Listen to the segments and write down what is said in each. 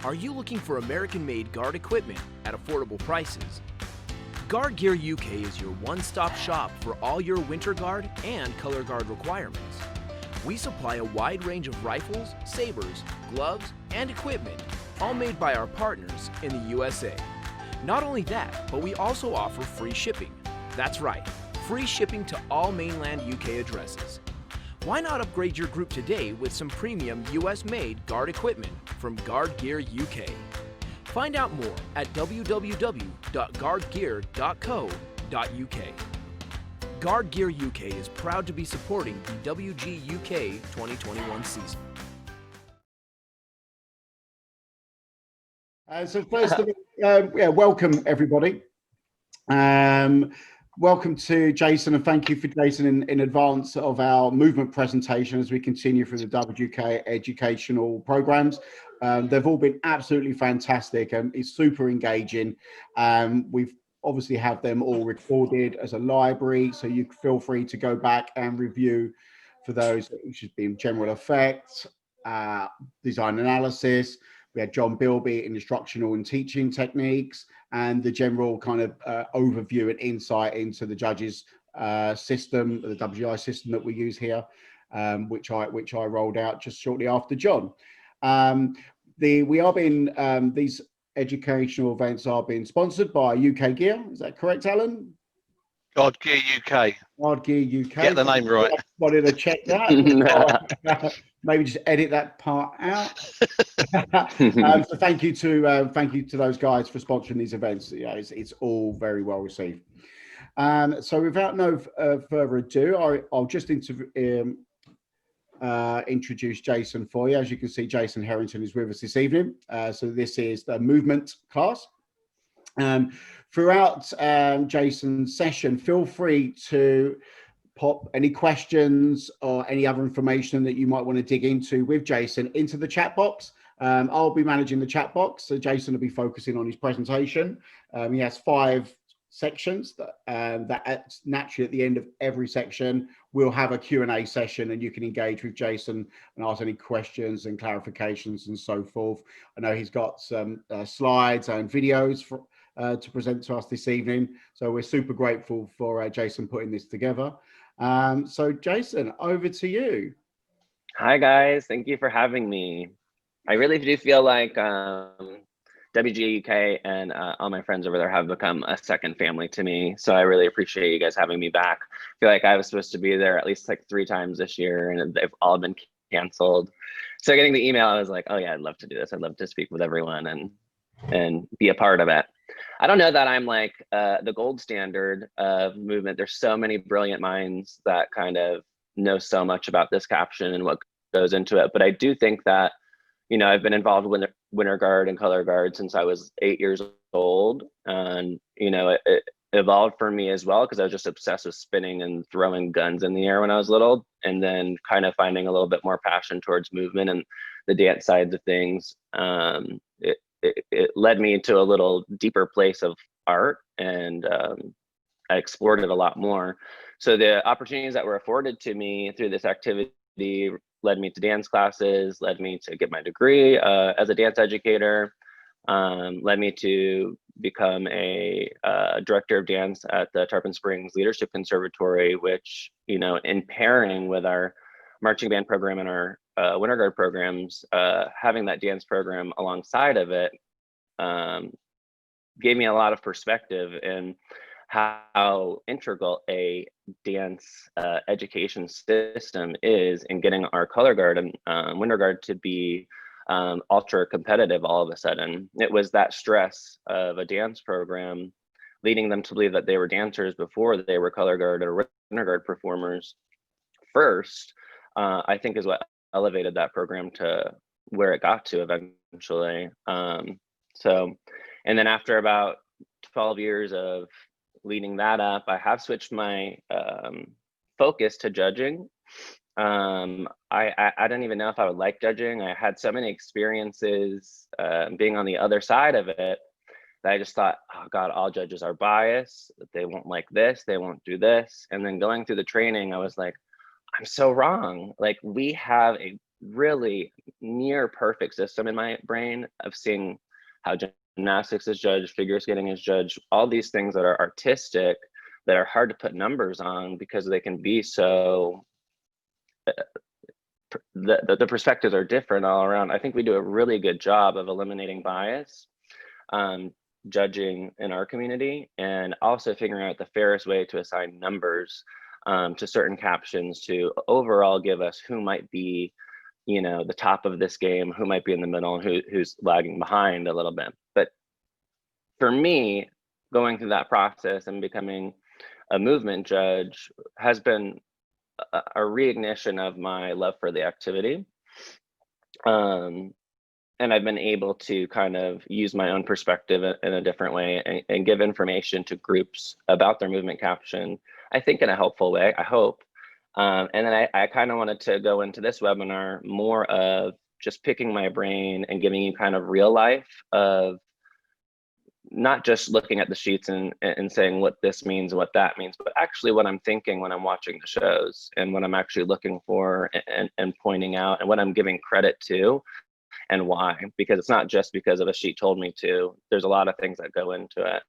Are you looking for American-made guard equipment at affordable prices? Guard Gear UK is your one-stop shop for all your Winterguard and color guard requirements. We supply a wide range of rifles, sabers, gloves, and equipment, all made by our partners in the USA. Not only that, but we also offer free shipping. That's right, free shipping to all mainland UK addresses. Why not upgrade your group today with some premium US-made guard equipment from Guard Gear UK? Find out more at www.guardgear.co.uk. Guard Gear UK is proud to be supporting the WGUK 2021 season. So first of all, welcome everybody. Welcome to Jason, and thank you for Jason in advance of our movement presentation as we continue through the WGUK educational programs. They've all been absolutely fantastic and it's super engaging. We've obviously have them all recorded as a library, so you feel free to go back and review for those, which has been general effects, design analysis. We had John Bilby in instructional and teaching techniques, and the general kind of overview and insight into the judges system, the WGI system that we use here, which I rolled out just shortly after John. These educational events are being sponsored by UK Gear. Is that correct, Alan? Guard Gear UK. Guard Gear UK. Get the name right. I wanted to check that. Maybe just edit that part out. So thank you to those guys for sponsoring these events. Yeah, it's all very well received. So without no further ado, I'll just introduce Jason for you. As you can see, Jason Herrington is with us this evening. So this is the movement class. Throughout Jason's session, feel free to pop any questions or any other information that you might want to dig into with Jason into the chat box. I'll be managing the chat box, so Jason will be focusing on his presentation. He has 5 sections that naturally at the end of every section we'll have a Q&A session, and you can engage with Jason and ask any questions and clarifications and so forth. I know he's got some slides and videos to present to us this evening, so we're super grateful for Jason putting this together. So Jason, over to you. Hi guys, thank you for having me. I really do feel like WGUK and all my friends over there have become a second family to me. So I really appreciate you guys having me back. I feel like I was supposed to be there at least like 3 times this year and they've all been canceled. So getting the email, I was like, oh yeah, I'd love to do this. I'd love to speak with everyone and be a part of it. I don't know that I'm like the gold standard of movement. There's so many brilliant minds that kind of know so much about this caption and what goes into it. But I do think that, you know, I've been involved with Winter Guard and Color Guard since I was 8 years old. And, you know, it evolved for me as well because I was just obsessed with spinning and throwing guns in the air when I was little. And then kind of finding a little bit more passion towards movement and the dance sides of things. It led me into a little deeper place of art, and I explored it a lot more. So the opportunities that were afforded to me through this activity led me to dance classes, led me to get my degree as a dance educator, led me to become a director of dance at the Tarpon Springs Leadership Conservatory, which, you know, in pairing with our marching band program and our Winter Guard programs, having that dance program alongside of it gave me a lot of perspective in how integral a dance education system is in getting our Color Guard and Winter Guard to be ultra competitive all of a sudden. It was that stress of a dance program leading them to believe that they were dancers before they were Color Guard or Winter Guard performers first, I think is what elevated that program to where it got to eventually. And then after about 12 years of leading that up, I have switched my focus to judging. I didn't even know if I would like judging. I had so many experiences being on the other side of it that I just thought, oh God, all judges are biased. They won't like this, they won't do this. And then going through the training, I was like, I'm so wrong. Like, we have a really near perfect system in my brain of seeing how gymnastics is judged, figure skating is judged, all these things that are artistic that are hard to put numbers on because they can be so, the perspectives are different all around. I think we do a really good job of eliminating bias, judging in our community, and also figuring out the fairest way to assign numbers to certain captions to overall give us who might be, you know, the top of this game, who might be in the middle, and who's lagging behind a little bit. But for me, going through that process and becoming a movement judge has been a reignition of my love for the activity. And I've been able to kind of use my own perspective in a different way and give information to groups about their movement caption, I think in a helpful way, I hope. And then I kind of wanted to go into this webinar more of just picking my brain and giving you kind of real life of not just looking at the sheets and saying what this means, what that means, but actually what I'm thinking when I'm watching the shows and what I'm actually looking for and pointing out and what I'm giving credit to and why, because it's not just because of a sheet told me to. There's a lot of things that go into it.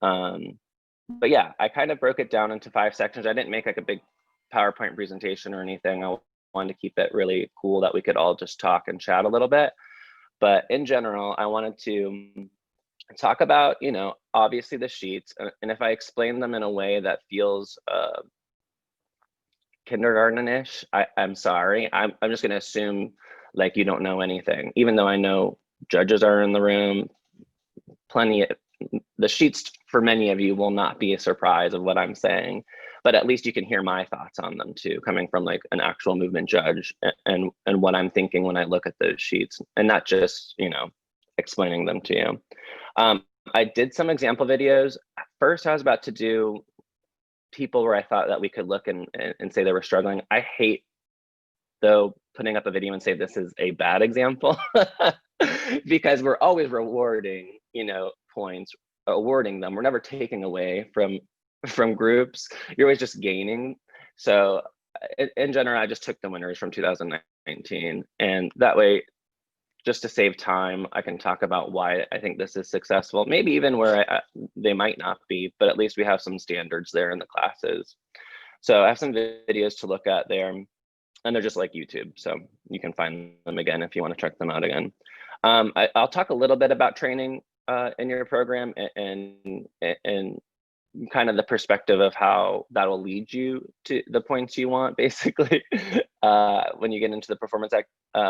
But yeah, I kind of broke it down into 5 sections. I didn't make like a big PowerPoint presentation or anything. I wanted to keep it really cool that we could all just talk and chat a little bit. But in general, I wanted to talk about, you know, obviously the sheets, and if I explain them in a way that feels kindergarten-ish, I'm sorry. I'm just going to assume like you don't know anything, even though I know judges are in the room. The sheets for many of you will not be a surprise of what I'm saying, but at least you can hear my thoughts on them too, coming from like an actual movement judge and what I'm thinking when I look at those sheets, and not just, you know, explaining them to you. I did some example videos. At first, I was about to do people where I thought that we could look and say they were struggling. I hate, though, putting up a video and say this is a bad example because we're always rewarding, you know, points, awarding them. We're never taking away from groups. You're always just gaining. So in general, I just took the winners from 2019, and that way, just to save time, I can talk about why I think this is successful, maybe even where they might not be, but at least we have some standards there in the classes. So I have some videos to look at there, and they're just like YouTube, so you can find them again if you want to check them out again. I'll talk a little bit about training in your program and kind of the perspective of how that will lead you to the points you want, basically, when you get into the performance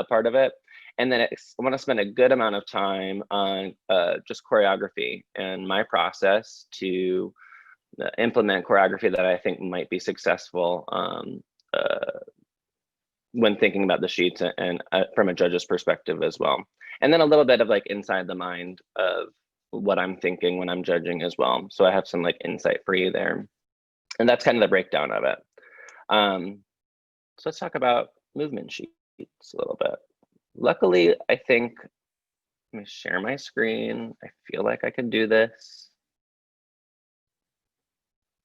part of it. And then I want to spend a good amount of time on just choreography and my process to implement choreography that I think might be successful when thinking about the sheets and from a judge's perspective as well. And then a little bit of like inside the mind of what I'm thinking when I'm judging as well. So I have some like insight for you there. And that's kind of the breakdown of it. So let's talk about movement sheets a little bit. Luckily, I think, let me share my screen. I feel like I can do this.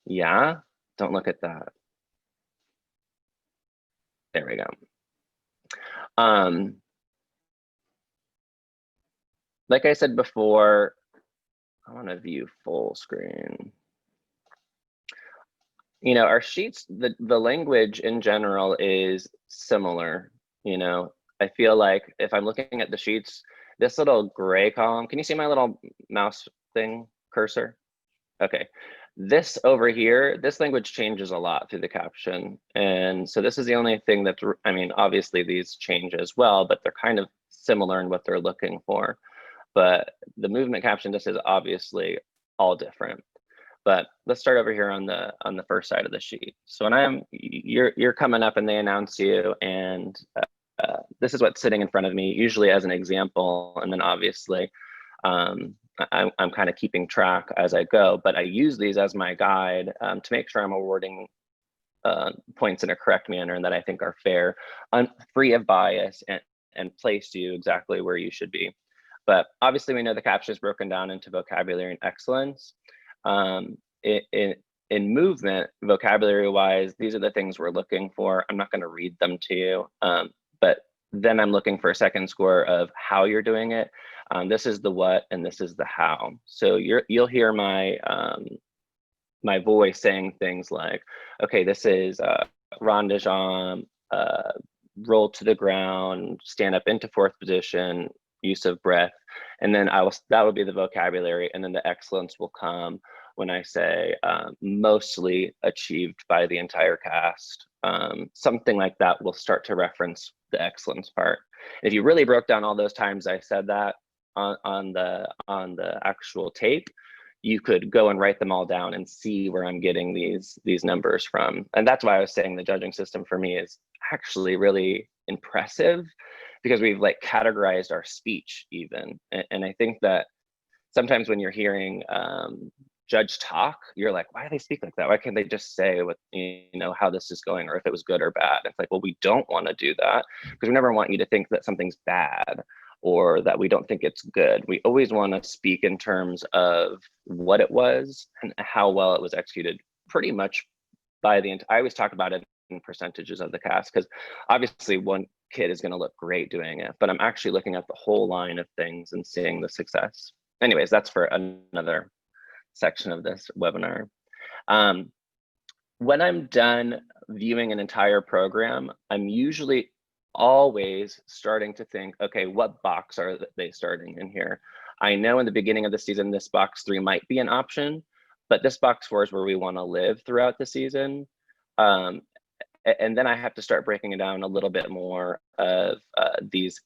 Yeah, don't look at that. There we go. Like I said before, I want to view full screen. You know, our sheets, the language in general is similar. You know, I feel like if I'm looking at the sheets, this little gray column, can you see my little mouse thing cursor? Okay, this over here, this language changes a lot through the caption. And so this is the only thing that's, I mean, obviously these change as well, but they're kind of similar in what they're looking for. But the movement caption, this is obviously all different. But let's start over here on the first side of the sheet. So when you're coming up and they announce you, and this is what's sitting in front of me, usually as an example, and then obviously I'm kind of keeping track as I go, but I use these as my guide to make sure I'm awarding points in a correct manner and that I think are fair, free of bias, and place you exactly where you should be. But obviously we know the caption is broken down into vocabulary and excellence. In movement, vocabulary wise, these are the things we're looking for. I'm not going to read them to you, but then I'm looking for a second score of how you're doing it. This is the what and this is the how. So you'll hear my my voice saying things like, okay, this is rond de jambe, roll to the ground, stand up into fourth position, use of breath. And then that will be the vocabulary. And then the excellence will come when I say mostly achieved by the entire cast. Something like that will start to reference the excellence part. If you really broke down all those times I said that on the actual tape, you could go and write them all down and see where I'm getting these numbers from. And that's why I was saying the judging system for me is actually really impressive, because we've like categorized our speech even. And I think that sometimes when you're hearing judge talk, you're like, why do they speak like that? Why can't they just say what, you know, how this is going, or if it was good or bad? It's like, well, we don't want to do that, because we never want you to think that something's bad or that we don't think it's good. We always want to speak in terms of what it was and how well it was executed, pretty much by the end. I always talk about it in percentages of the cast, because obviously one kid is going to look great doing it, but I'm actually looking at the whole line of things and seeing the success. Anyways, that's for another section of this webinar. When I'm done viewing an entire program, I'm usually always starting to think, okay, what box are they starting in here? I know in the beginning of the season, this box 3 might be an option, but this box 4 is where we want to live throughout the season. And then I have to start breaking it down a little bit more of these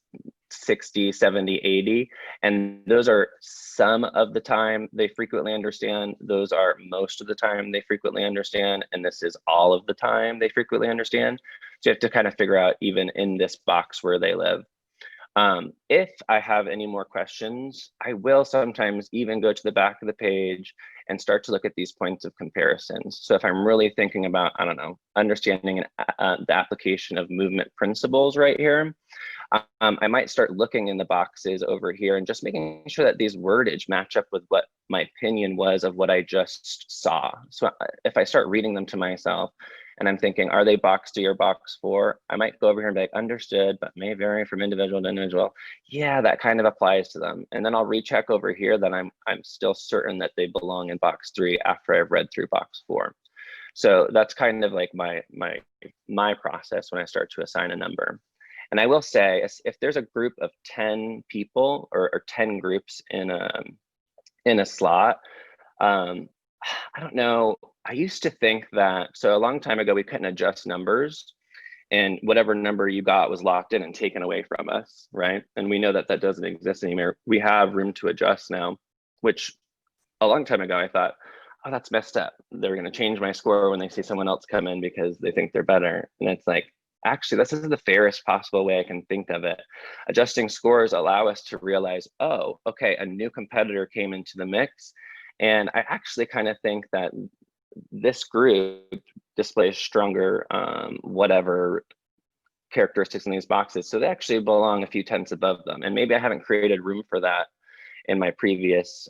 60, 70, 80. And those are some of the time they frequently understand. Those are most of the time they frequently understand. And this is all of the time they frequently understand. So you have to kind of figure out even in this box where they live. If I have any more questions, I will sometimes even go to the back of the page and start to look at these points of comparisons. So if I'm really thinking about, I don't know, understanding the application of movement principles right here, I might start looking in the boxes over here and just making sure that these wordage match up with what my opinion was of what I just saw. So if I start reading them to myself and I'm thinking, are they box 3 or box 4? I might go over here and be like, understood, but may vary from individual to individual. Yeah, that kind of applies to them. And then I'll recheck over here that I'm still certain that they belong in box 3 after I've read through box 4. So that's kind of like my process when I start to assign a number. And I will say, if there's a group of 10 people or 10 groups in a slot, I don't know. I used to think that, so a long time ago, we couldn't adjust numbers, and whatever number you got was locked in and taken away from us, right? And we know that that doesn't exist anymore. We have room to adjust now, which a long time ago I thought, oh, that's messed up. They're going to change my score when they see someone else come in because they think they're better. And it's like, actually, this is the fairest possible way I can think of it. Adjusting scores allow us to realize, oh, okay, a new competitor came into the mix. And I actually kind of think that this group displays stronger whatever characteristics in these boxes. So they actually belong a few tenths above them. And maybe I haven't created room for that in my previous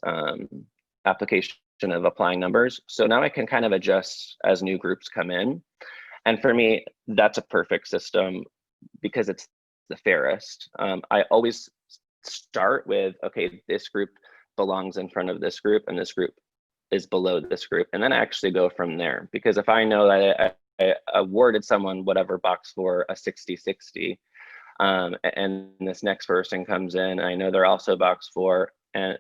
application of applying numbers. So now I can kind of adjust as new groups come in. And for me, that's a perfect system because it's the fairest. I always start with, okay, this group belongs in front of this group and this group is below this group. And then I actually go from there, because if I know that I awarded someone whatever box for a 60-60, and this next person comes in, and I know they're also box 4,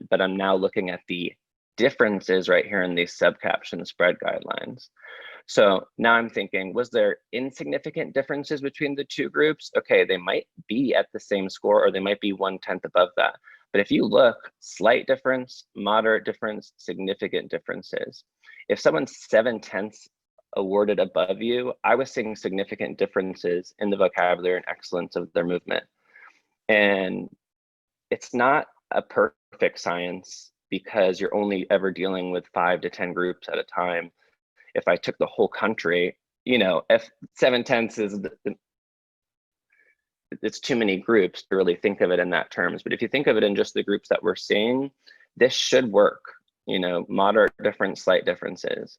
but I'm now looking at the differences right here in these sub-caption spread guidelines. So now I'm thinking, was there insignificant differences between the two groups? Okay, they might be at the same score, or they might be 1/10 above that. But if you look, slight difference, moderate difference, significant differences. If someone's 7/10 awarded above you, I was seeing significant differences in the vocabulary and excellence of their movement. And it's not a perfect science, because you're only ever dealing with 5 to 10 groups at a time. If I took the whole country, you know, if 7/10 is, it's too many groups to really think of it in that terms. But if you think of it in just the groups that we're seeing, this should work, you know, moderate difference, slight differences.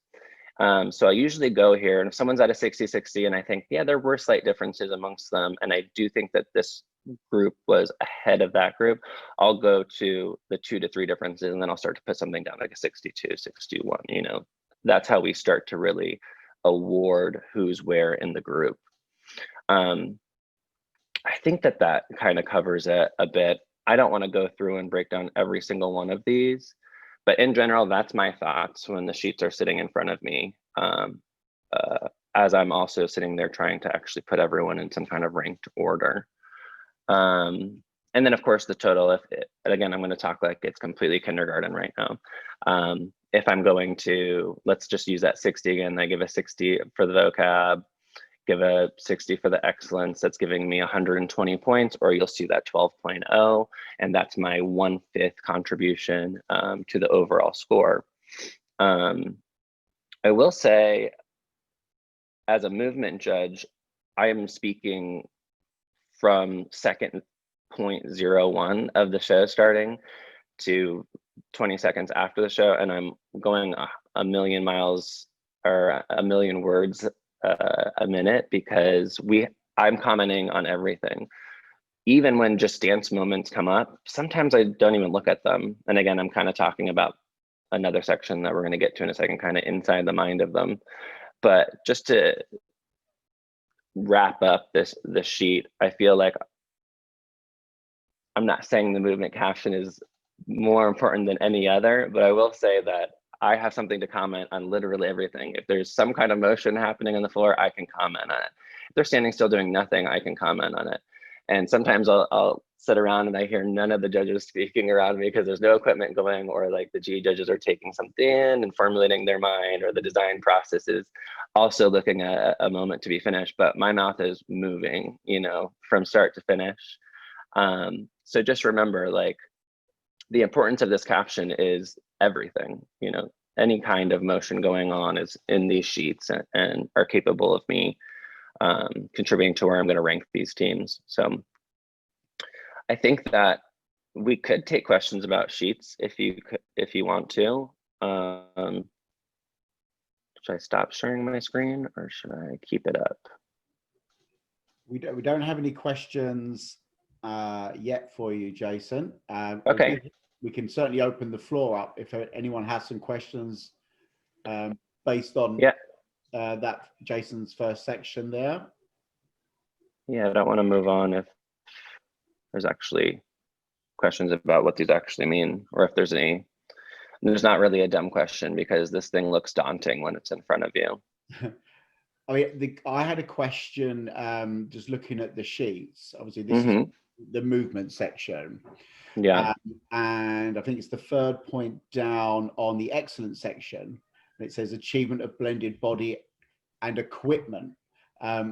So I usually go here, and if someone's at a 60-60 and I think, yeah, there were slight differences amongst them, and I do think that this group was ahead of that group, I'll go to the 2 to 3 differences, and then I'll start to put something down like a 62, 61, you know. That's how we start to really award who's where in the group. I think that that kind of covers it a bit. I don't want to go through and break down every single one of these, but in general, that's my thoughts when the sheets are sitting in front of me, as I'm also sitting there trying to actually put everyone in some kind of ranked order. And then of course the total, and again, I'm going to talk like it's completely kindergarten right now. If I'm going to, let's just use that 60 again, I give a 60 for the vocab, give a 60 for the excellence, that's giving me 120 points, or you'll see that 12.0, and that's my 1/5 contribution to the overall score. I will say, as a movement judge, I am speaking from second 0.01 of the show starting to 20 seconds after the show, and I'm going a million miles or a million words a minute, because I'm commenting on everything. Even when just dance moments come up, sometimes I don't even look at them. And again, I'm kind of talking about another section that we're going to get to in a second, kind of inside the mind of them. But just to wrap up this sheet, I feel like I'm not saying the movement caption is more important than any other, but I will say that I have something to comment on literally everything. If there's some kind of motion happening on the floor, I can comment on it. If they're standing still doing nothing, I can comment on it. And sometimes I'll sit around and I hear none of the judges speaking around me because there's no equipment going, or like the G judges are taking something in and formulating their mind, or the design process is also looking at a moment to be finished, but my mouth is moving, you know, from start to finish. So just remember, like, the importance of this caption is everything, you know, any kind of motion going on is in these sheets and are capable of me contributing to where I'm going to rank these teams. So I think that we could take questions about sheets if you want to. Should I stop sharing my screen, or should I keep it up? We don't have any questions yet for you, Jason. Okay. We can certainly open the floor up if anyone has some questions based on that Jason's first section there. Yeah, I don't want to move on if there's actually questions about what these actually mean, or if there's any. There's not really a dumb question, because this thing looks daunting when it's in front of you. I mean, I had a question just looking at the sheets. Obviously, this is the movement section. Yeah. And I think it's the third point down on the excellence section. And it says achievement of blended body and equipment.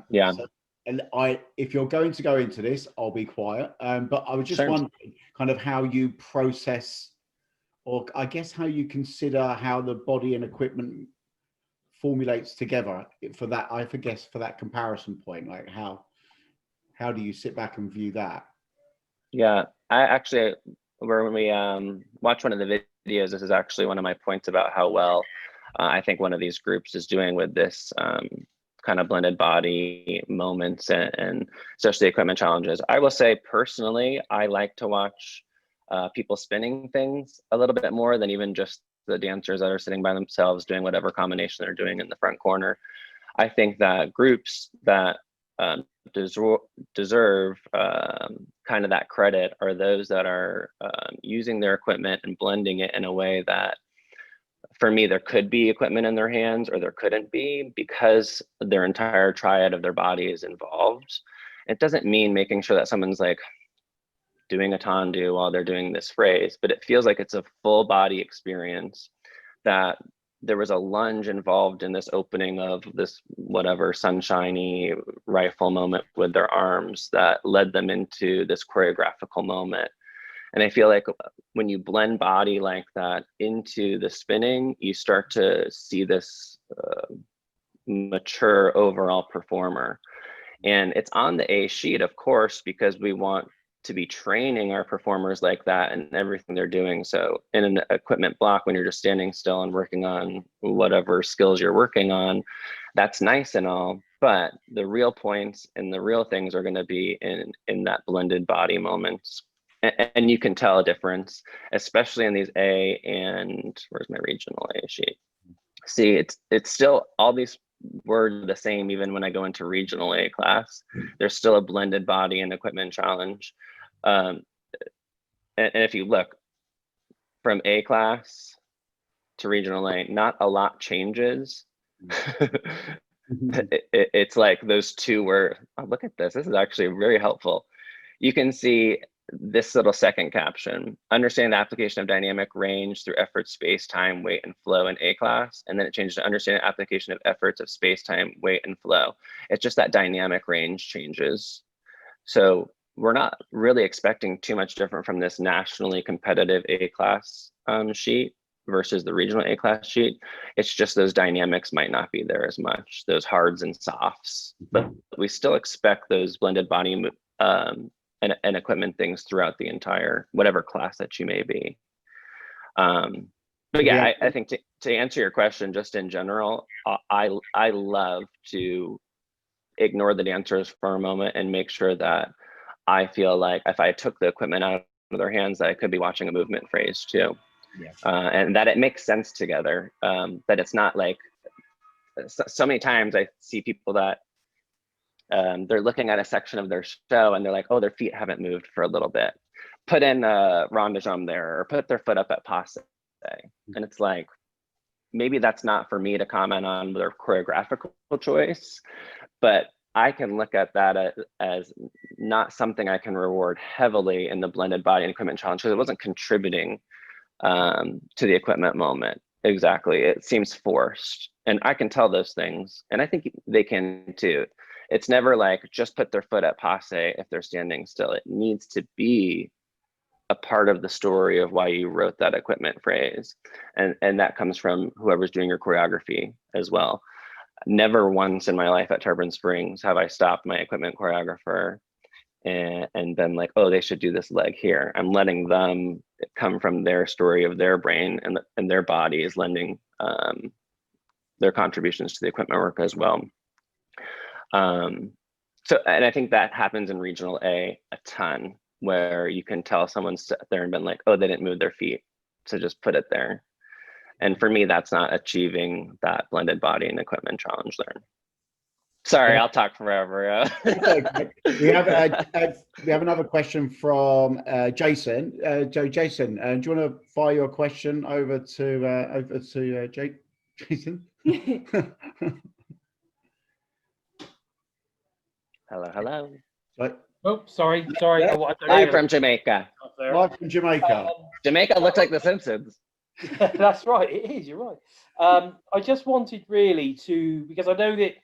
Yeah. So, and if you're going to go into this, I'll be quiet. But I was just wondering kind of how you process, or I guess how you consider how the body and equipment formulates together for that, I guess, for that comparison point. Like how do you sit back and view that? Yeah, I actually, when we watch one of the videos, this is actually one of my points about how well I think one of these groups is doing with this kind of blended body moments and especially equipment challenges. I will say personally, I like to watch people spinning things a little bit more than even just the dancers that are sitting by themselves doing whatever combination they're doing in the front corner. I think that groups that deserve kind of that credit are those that are using their equipment and blending it in a way that, for me, there could be equipment in their hands or there couldn't be, because their entire triad of their body is involved. It doesn't mean making sure that someone's like doing a tendu while they're doing this phrase, but it feels like it's a full body experience, that there was a lunge involved in this opening of this whatever sunshiny rifle moment with their arms that led them into this choreographical moment. And I feel like when you blend body like that into the spinning, you start to see this mature overall performer. And it's on the A sheet, of course, because we want to be training our performers like that and everything they're doing. So in an equipment block, when you're just standing still and working on whatever skills you're working on, that's nice and all, but the real points and the real things are going to be in that blended body moments. And you can tell a difference, especially in these A and, where's my regional A sheet? See, it's still, all these words are the same even when I go into regional A class. There's still a blended body and equipment challenge. And if you look from A class to regional A, not a lot changes. It's like those two were, oh, look at this. This is actually very helpful. You can see this little second caption: understand the application of dynamic range through effort, space, time, weight, and flow in A class. And then it changed to understand the application of efforts of space, time, weight, and flow. It's just that dynamic range changes. So we're not really expecting too much different from this nationally competitive A class sheet versus the regional A class sheet. It's just those dynamics might not be there as much, those hards and softs, but we still expect those blended body and equipment things throughout the entire, whatever class that you may be. But yeah, I think to answer your question, just in general, I love to ignore the dancers for a moment and make sure that I feel like if I took the equipment out of their hands, I could be watching a movement phrase too. And that it makes sense together, that it's not like, so many times I see people that they're looking at a section of their show and they're like, oh, their feet haven't moved for a little bit. Put in a rond de jambe there, or put their foot up at passe. And it's like, maybe that's not for me to comment on their choreographical choice, but I can look at that as not something I can reward heavily in the blended body and equipment challenge, because it wasn't contributing to the equipment moment. Exactly, it seems forced, and I can tell those things, and I think they can too. It's never like just put their foot at passe if they're standing still. It needs to be a part of the story of why you wrote that equipment phrase, and that comes from whoever's doing your choreography as well. Never once in my life at Tarpon Springs have I stopped my equipment choreographer and been like, oh, they should do this leg here. I'm letting them come from their story of their brain, and their body is lending their contributions to the equipment work as well. So, and I think that happens in regional A a ton, where you can tell someone's sat there and been like, oh, they didn't move their feet, so just put it there. And for me, that's not achieving that blended body and equipment challenge there. Sorry, I'll talk forever. We have another question from Jason. Jason, do you want to fire your question over to Jason? Hello. Sorry. Oh, sorry. Yeah. Live from Jamaica. Live from Jamaica. Jamaica looks like The Simpsons. That's right, it is, you're right. I just wanted really to, because I know that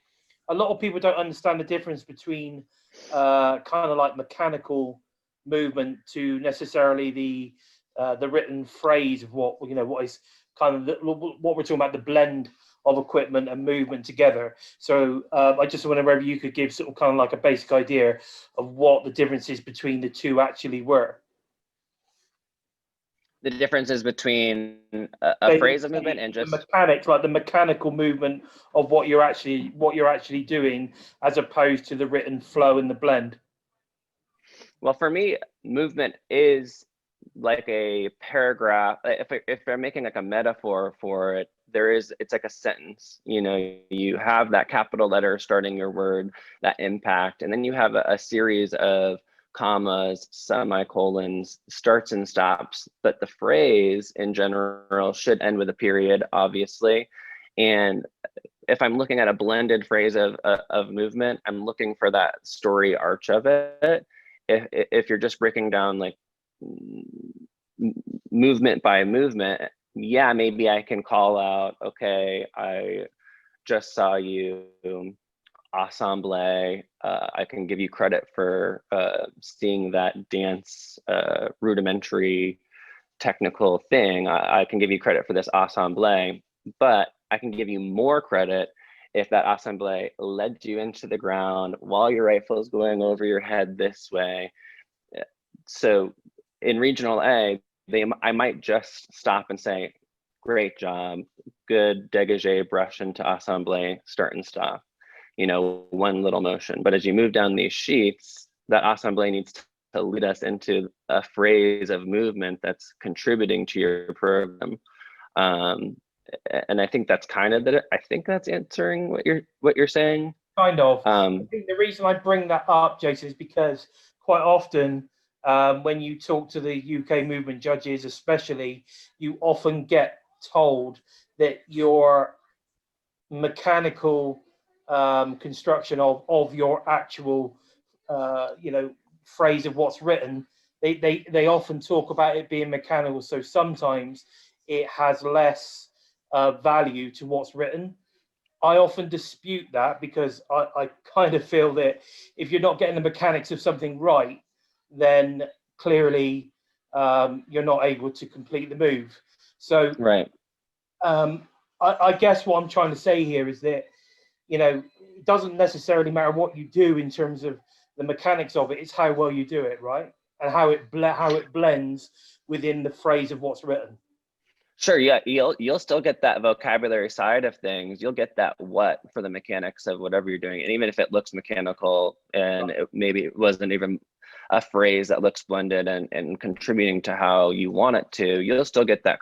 a lot of people don't understand the difference between kind of like mechanical movement to necessarily the written phrase of what is kind of what we're talking about, the blend of equipment and movement together. So I just wonder whether you could give sort of kind of like a basic idea of what the differences between the two actually were. The differences between a phrase of movement and just the mechanics, like the mechanical movement of what you're actually doing, as opposed to the written flow and the blend. Well, for me, movement is like a paragraph. If I'm making like a metaphor for it, it's like a sentence. You know, you have that capital letter starting your word, that impact, and then you have a series of commas, semicolons, starts and stops, but the phrase in general should end with a period, obviously. And if I'm looking at a blended phrase of movement, I'm looking for that story arch of it. If you're just breaking down like movement by movement, yeah, maybe I can call out, okay, I just saw you ensemble. I can give you credit for seeing that dance rudimentary technical thing. I can give you credit for this ensemble, but I can give you more credit if that ensemble led you into the ground while your rifle is going over your head this way. So in regional A, I might just stop and say, great job, good dégagé, brush into assemblé, start and stop, you know, one little motion. But as you move down these sheets, that assemblé needs to lead us into a phrase of movement that's contributing to your program. And I think that's kind of I think that's answering what you're saying. Kind of. I think the reason I bring that up, Jason, is because quite often when you talk to the UK movement judges, especially, you often get told that your mechanical construction of your actual, you know, phrase of what's written, they often talk about it being mechanical. So sometimes it has less value to what's written. I often dispute that because I kind of feel that if you're not getting the mechanics of something right, then clearly you're not able to complete the move. So right. I guess what I'm trying to say here is that, you know, it doesn't necessarily matter what you do in terms of the mechanics of it. It's how well you do it, right? And how it blends within the phrase of what's written. Sure, yeah, you'll still get that vocabulary side of things. You'll get that what for the mechanics of whatever you're doing. And even if it looks mechanical and maybe it wasn't even a phrase that looks blended and contributing to how you want it to, you'll still get that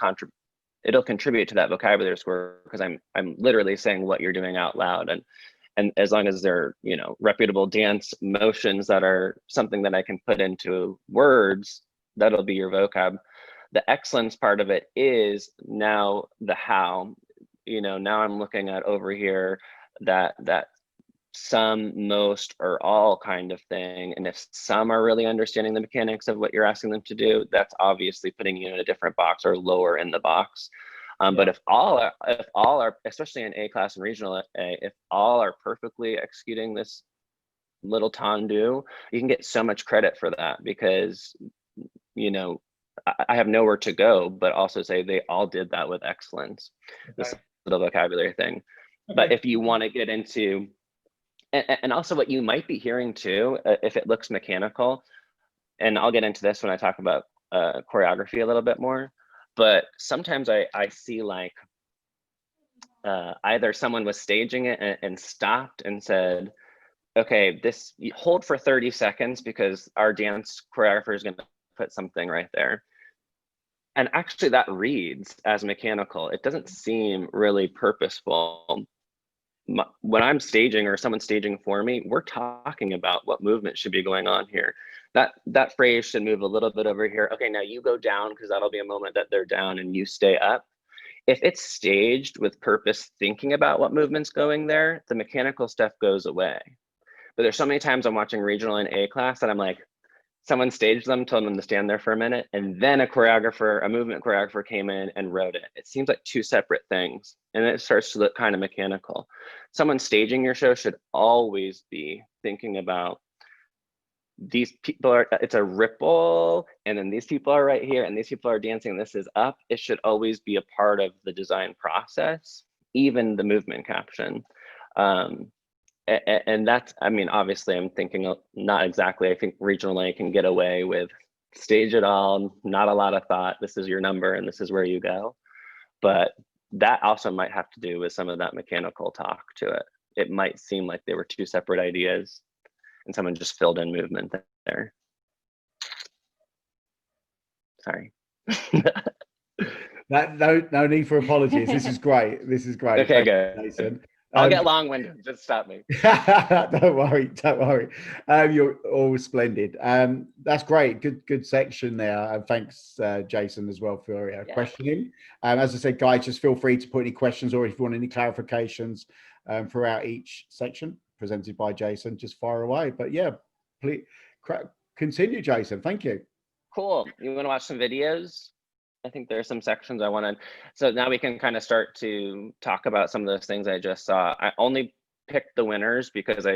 it'll contribute to that vocabulary score because I'm literally saying what you're doing out loud. And as long as they're, you know, reputable dance motions that are something that I can put into words, that'll be your vocab. The excellence part of it is now the how. You know, now I'm looking at over here that some, most, or all kind of thing. And if some are really understanding the mechanics of what you're asking them to do, that's obviously putting you in a different box or lower in the box. But if all are, especially in A class and regional A, if all are perfectly executing this little tendu, you can get so much credit for that because, you know, I have nowhere to go, but also say they all did that with excellence. Okay. This little vocabulary thing. Okay. But if you want to get into, and also what you might be hearing too, if it looks mechanical, and I'll get into this when I talk about choreography a little bit more, but sometimes I see like either someone was staging it and stopped and said, okay, this hold for 30 seconds because our dance choreographer is going to put something right there. And actually that reads as mechanical. It doesn't seem really purposeful. When I'm staging or someone's staging for me, we're talking about what movement should be going on here. That phrase should move a little bit over here. Okay, now you go down because that'll be a moment that they're down and you stay up. If it's staged with purpose, thinking about what movement's going there, the mechanical stuff goes away. But there's so many times I'm watching regional and A class that I'm like, someone staged them, told them to stand there for a minute, and then a movement choreographer came in and wrote it. It seems like two separate things, and it starts to look kind of mechanical. Someone staging your show should always be thinking about these people it's a ripple, and then these people are right here, and these people are dancing, this is up. It should always be a part of the design process, even the movement caption. And that's, I mean, obviously I'm thinking not exactly, I think regional A can get away with stage it all, not a lot of thought, this is your number and this is where you go. But that also might have to do with some of that mechanical talk to it. It might seem like they were two separate ideas and someone just filled in movement there. Sorry. No need for apologies. This is great. This is great. Okay, good. Jason. I'll get long-winded. Just stop me. Don't worry. Don't worry. You're all splendid. That's great. Good section there. Thanks, Jason, as well for questioning. As I said, guys, just feel free to put any questions or if you want any clarifications throughout each section presented by Jason, just fire away. But yeah, please continue, Jason. Thank you. Cool. You want to watch some videos? I think there are some sections I wanted. So now we can kind of start to talk about some of those things I just saw. I only picked the winners because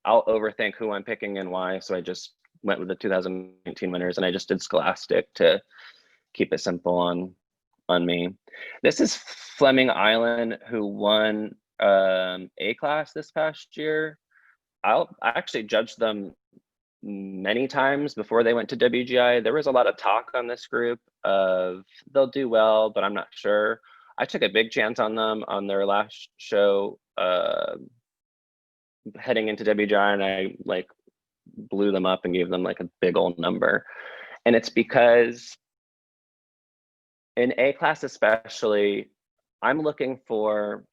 I'll overthink who I'm picking and why. So I just went with the 2019 winners and I just did Scholastic to keep it simple on me. This is Fleming Island, who won A class this past year. I actually judged them many times before they went to WGI. There was a lot of talk on this group of they'll do well, but I'm not sure. I took a big chance on them on their last show heading into WGI, and I like blew them up and gave them like a big old number. And it's because in A class especially, I'm looking for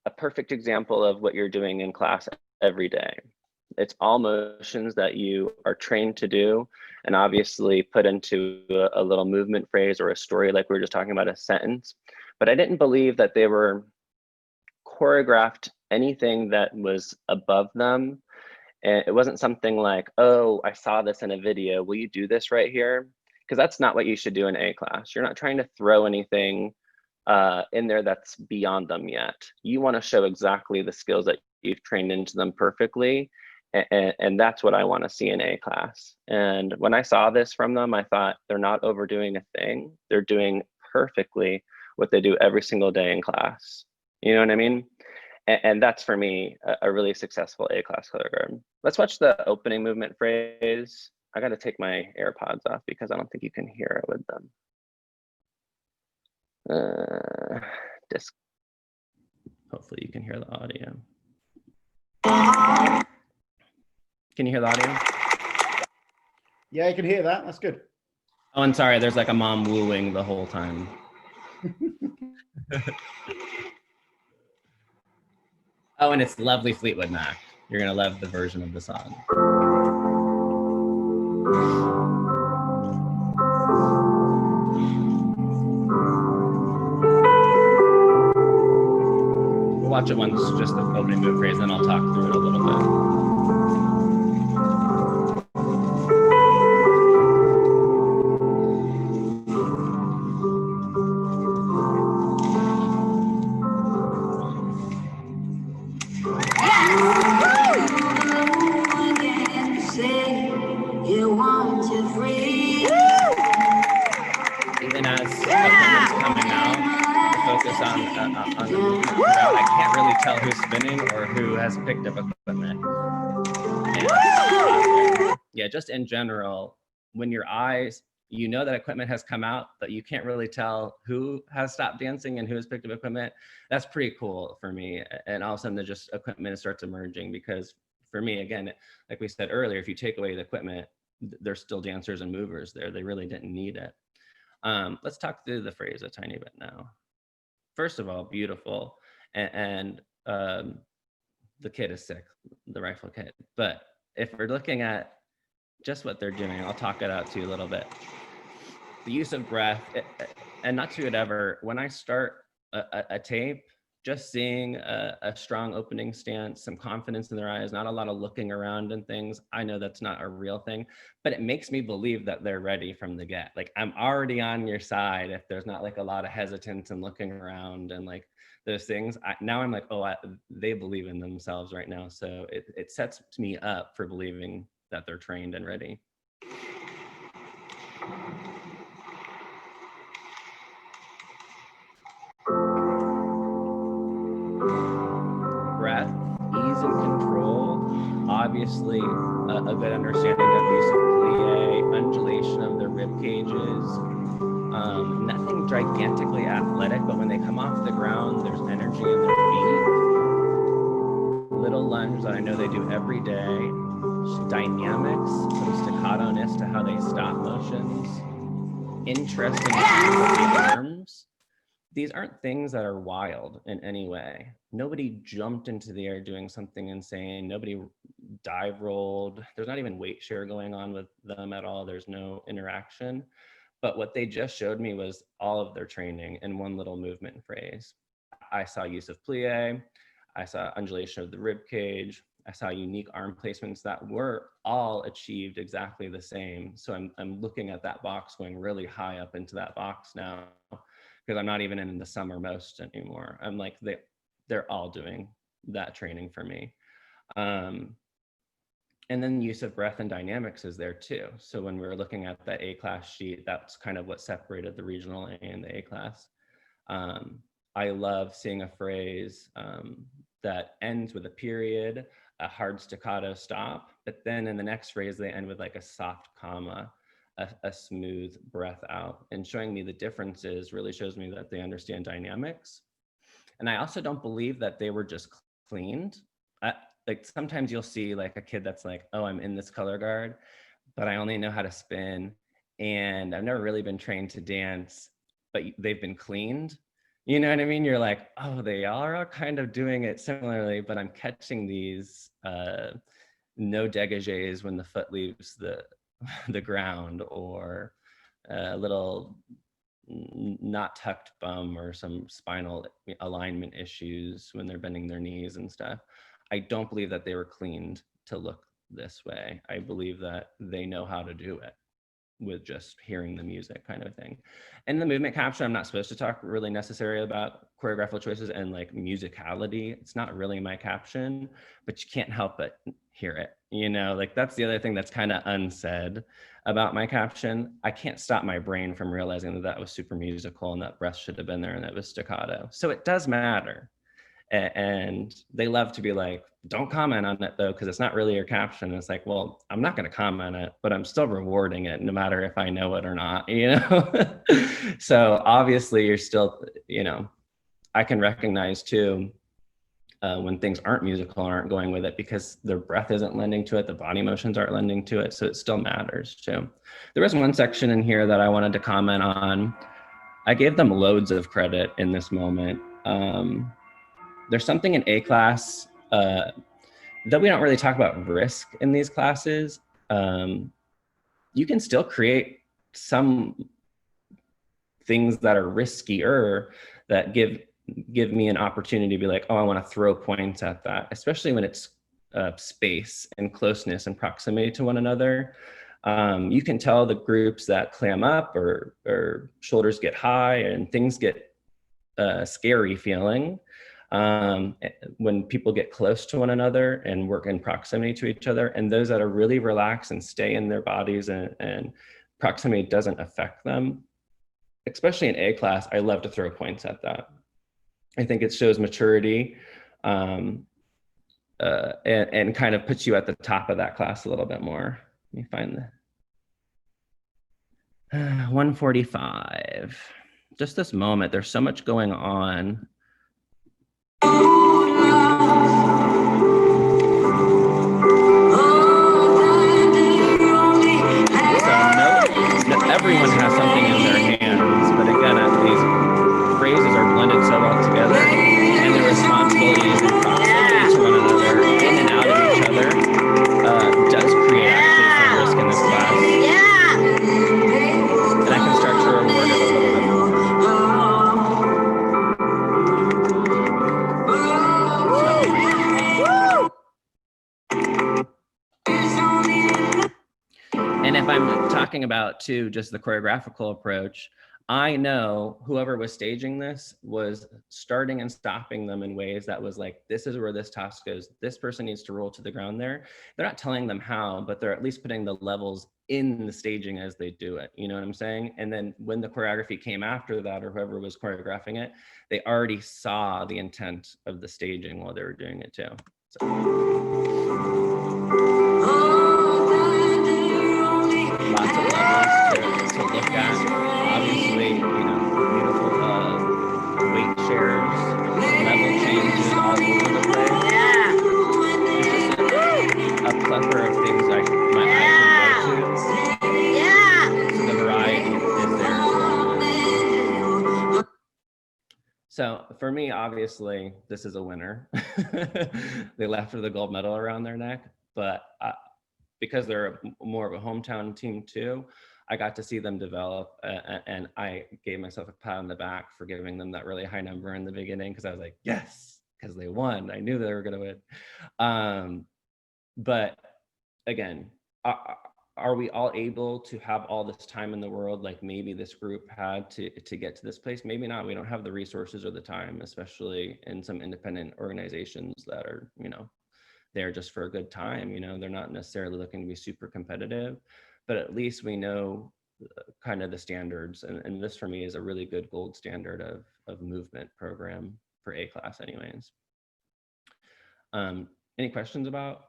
a perfect example of what you're doing in class every day. It's all motions that you are trained to do, and obviously put into a little movement phrase or a story like we were just talking about, a sentence. But I didn't believe that they were choreographed anything that was above them. And it wasn't something like, oh, I saw this in a video, will you do this right here? Because that's not what you should do in A class. You're not trying to throw anything in there that's beyond them yet. You want to show exactly the skills that you've trained into them perfectly. And that's what I want to see in A class. And when I saw this from them, I thought they're not overdoing a thing. They're doing perfectly what they do every single day in class. You know what I mean? And that's for me a really successful A class color guard. Let's watch the opening movement phrase. I got to take my AirPods off because I don't think you can hear it with them. Disc. Hopefully you can hear the audio. Can you hear the audio? Yeah, you can hear that. That's good. Oh, and sorry, there's like a mom wooing the whole time. Oh, and it's lovely Fleetwood Mac. You're gonna love the version of the song. We'll watch it once, just the opening move phrase, then I'll talk through it a little bit. Even as equipment's coming out, the focus on the movement throughout, I can't really tell who's spinning or who has picked up equipment. And, yeah, just in general, when your eyes, you know that equipment has come out, but you can't really tell who has stopped dancing and who has picked up equipment. That's pretty cool for me. And all of a sudden, just equipment starts emerging, because for me, again, like we said earlier, if you take away the equipment, there's still dancers and movers there. They really didn't need it. Let's talk through the phrase a tiny bit now. First of all, beautiful. And the kid is sick, the rifle kid. But if we're looking at just what they're doing, I'll talk it out to you a little bit. The use of breath, and not to it ever, when I start a tape, just seeing a strong opening stance, some confidence in their eyes, not a lot of looking around and things. I know that's not a real thing, but it makes me believe that they're ready from the get. Like, I'm already on your side if there's not like a lot of hesitance and looking around and like those things. Now I'm like, oh, they believe in themselves right now. So it sets me up for believing that they're trained and ready. Breath, ease and control, obviously a good understanding of use of plie, undulation of the rib cages, nothing gigantically athletic, but when they come off the ground, there's energy in their feet. Little lunge that I know they do every day. Dynamics, some staccato-ness to how they stop motions. Interesting arms. These aren't things that are wild in any way. Nobody jumped into the air doing something insane. Nobody dive rolled. There's not even weight share going on with them at all. There's no interaction. But what they just showed me was all of their training in one little movement phrase. I saw use of plie. I saw undulation of the rib cage. I saw unique arm placements that were all achieved exactly the same. So I'm looking at that box, going really high up into that box now, because I'm not even in the summer most anymore. I'm like, they're all doing that training for me. And then use of breath and dynamics is there too. So when we were looking at that A class sheet, that's kind of what separated the regional A and the A class. I love seeing a phrase that ends with a period. a hard staccato stop, but then in the next phrase, they end with like a soft comma, a smooth breath out. And showing me the differences really shows me that they understand dynamics. And I also don't believe that they were just cleaned. Like sometimes you'll see like a kid that's like, oh, I'm in this color guard, but I only know how to spin. And I've never really been trained to dance, but they've been cleaned. You know what I mean? You're like, oh, they are kind of doing it similarly, but I'm catching these no dégagés when the foot leaves the ground, or a little not tucked bum, or some spinal alignment issues when they're bending their knees and stuff. I don't believe that they were cleaned to look this way. I believe that they know how to do it with just hearing the music, kind of thing. And the movement caption, I'm not supposed to talk really necessarily about choreographical choices and like musicality. It's not really my caption, but you can't help but hear it. You know, like that's the other thing that's kind of unsaid about my caption. I can't stop my brain from realizing that that was super musical and that breath should have been there and that was staccato. So it does matter. And they love to be like, don't comment on it though, because it's not really your caption. It's like, well, I'm not going to comment on it, but I'm still rewarding it no matter if I know it or not, you know? So obviously you're still, you know, I can recognize too, when things aren't musical and aren't going with it, because their breath isn't lending to it, the body motions aren't lending to it, so it still matters too. There was one section in here that I wanted to comment on. I gave them loads of credit in this moment. There's something in A class that we don't really talk about risk in these classes. You can still create some things that are riskier that give me an opportunity to be like, oh, I want to throw points at that, especially when it's space and closeness and proximity to one another. You can tell the groups that clam up or shoulders get high and things get scary feeling when people get close to one another and work in proximity to each other, and those that are really relaxed and stay in their bodies and proximity doesn't affect them. Especially in A class, I love to throw points at that. I think it shows maturity and kind of puts you at the top of that class a little bit more. Let me find the 145. Just this moment, there's so much going on. Everyone has something in their hands, but again, these phrases are blended so well together, and the responsibilities and proximity to one another, in and out of each other, does create actually some risk in this class. And I can start to reward it a little bit more. And if I'm talking about too, just the choreographical approach, I know whoever was staging this was starting and stopping them in ways that was like, this is where this toss goes. This person needs to roll to the ground there. They're not telling them how, but they're at least putting the levels in the staging as they do it. You know what I'm saying? And then when the choreography came after that, or whoever was choreographing it, they already saw the intent of the staging while they were doing it too. Lots of levels to look at. Obviously, you know, beautiful weight shares, level changes all over the place. Yeah. A plethora of things my eye can go to. Yeah. So the variety is there as well. So for me, obviously, this is a winner. They left with a gold medal around their neck, but because they're more of a hometown team too, I got to see them develop, and I gave myself a pat on the back for giving them that really high number in the beginning, because I was like, yes, because they won. I knew they were going to win. But again, are we all able to have all this time in the world like maybe this group had to get to this place? Maybe not. We don't have the resources or the time, especially in some independent organizations that are, you know, there just for a good time. You know, they're not necessarily looking to be super competitive, but at least we know kind of the standards. And this for me is a really good gold standard of movement program for A class anyways. Any questions about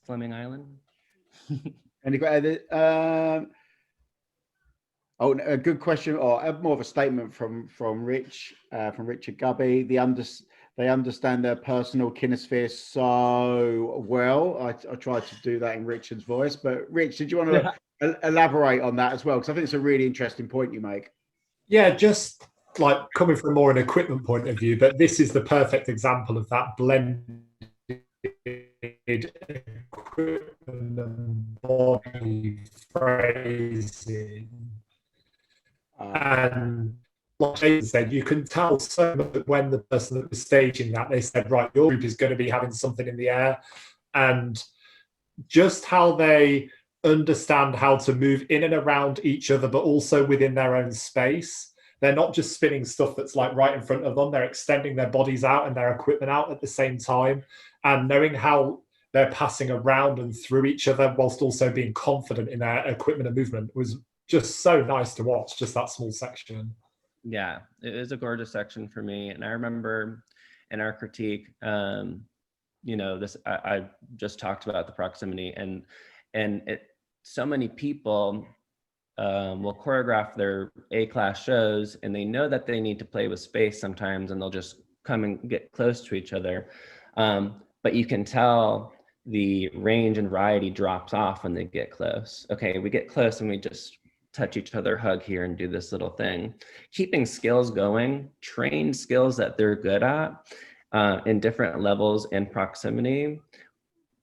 Fleming Island? Oh, a good question, or more of a statement from Richard Gubby. They understand their personal kinesphere so well. I tried to do that in Richard's voice, but Rich, did you want to elaborate on that as well? Because I think it's a really interesting point you make. Yeah, just like coming from more an equipment point of view, but this is the perfect example of that blended equipment and body phrasing. And like Jason said, you can tell so much when the person that was staging that, they said, right, your group is going to be having something in the air. And just how they understand how to move in and around each other, but also within their own space. They're not just spinning stuff that's like right in front of them. They're extending their bodies out and their equipment out at the same time. And knowing how they're passing around and through each other whilst also being confident in their equipment and movement was just so nice to watch, just that small section. Yeah, it was a gorgeous section for me. And I remember in our critique, you know, this, I just talked about the proximity, and so many people will choreograph their A-class shows and they know that they need to play with space sometimes, and they'll just come and get close to each other. But you can tell the range and variety drops off when they get close. Okay, we get close and we just touch each other, hug here, and do this little thing. Keeping skills going, trained skills that they're good at in different levels and proximity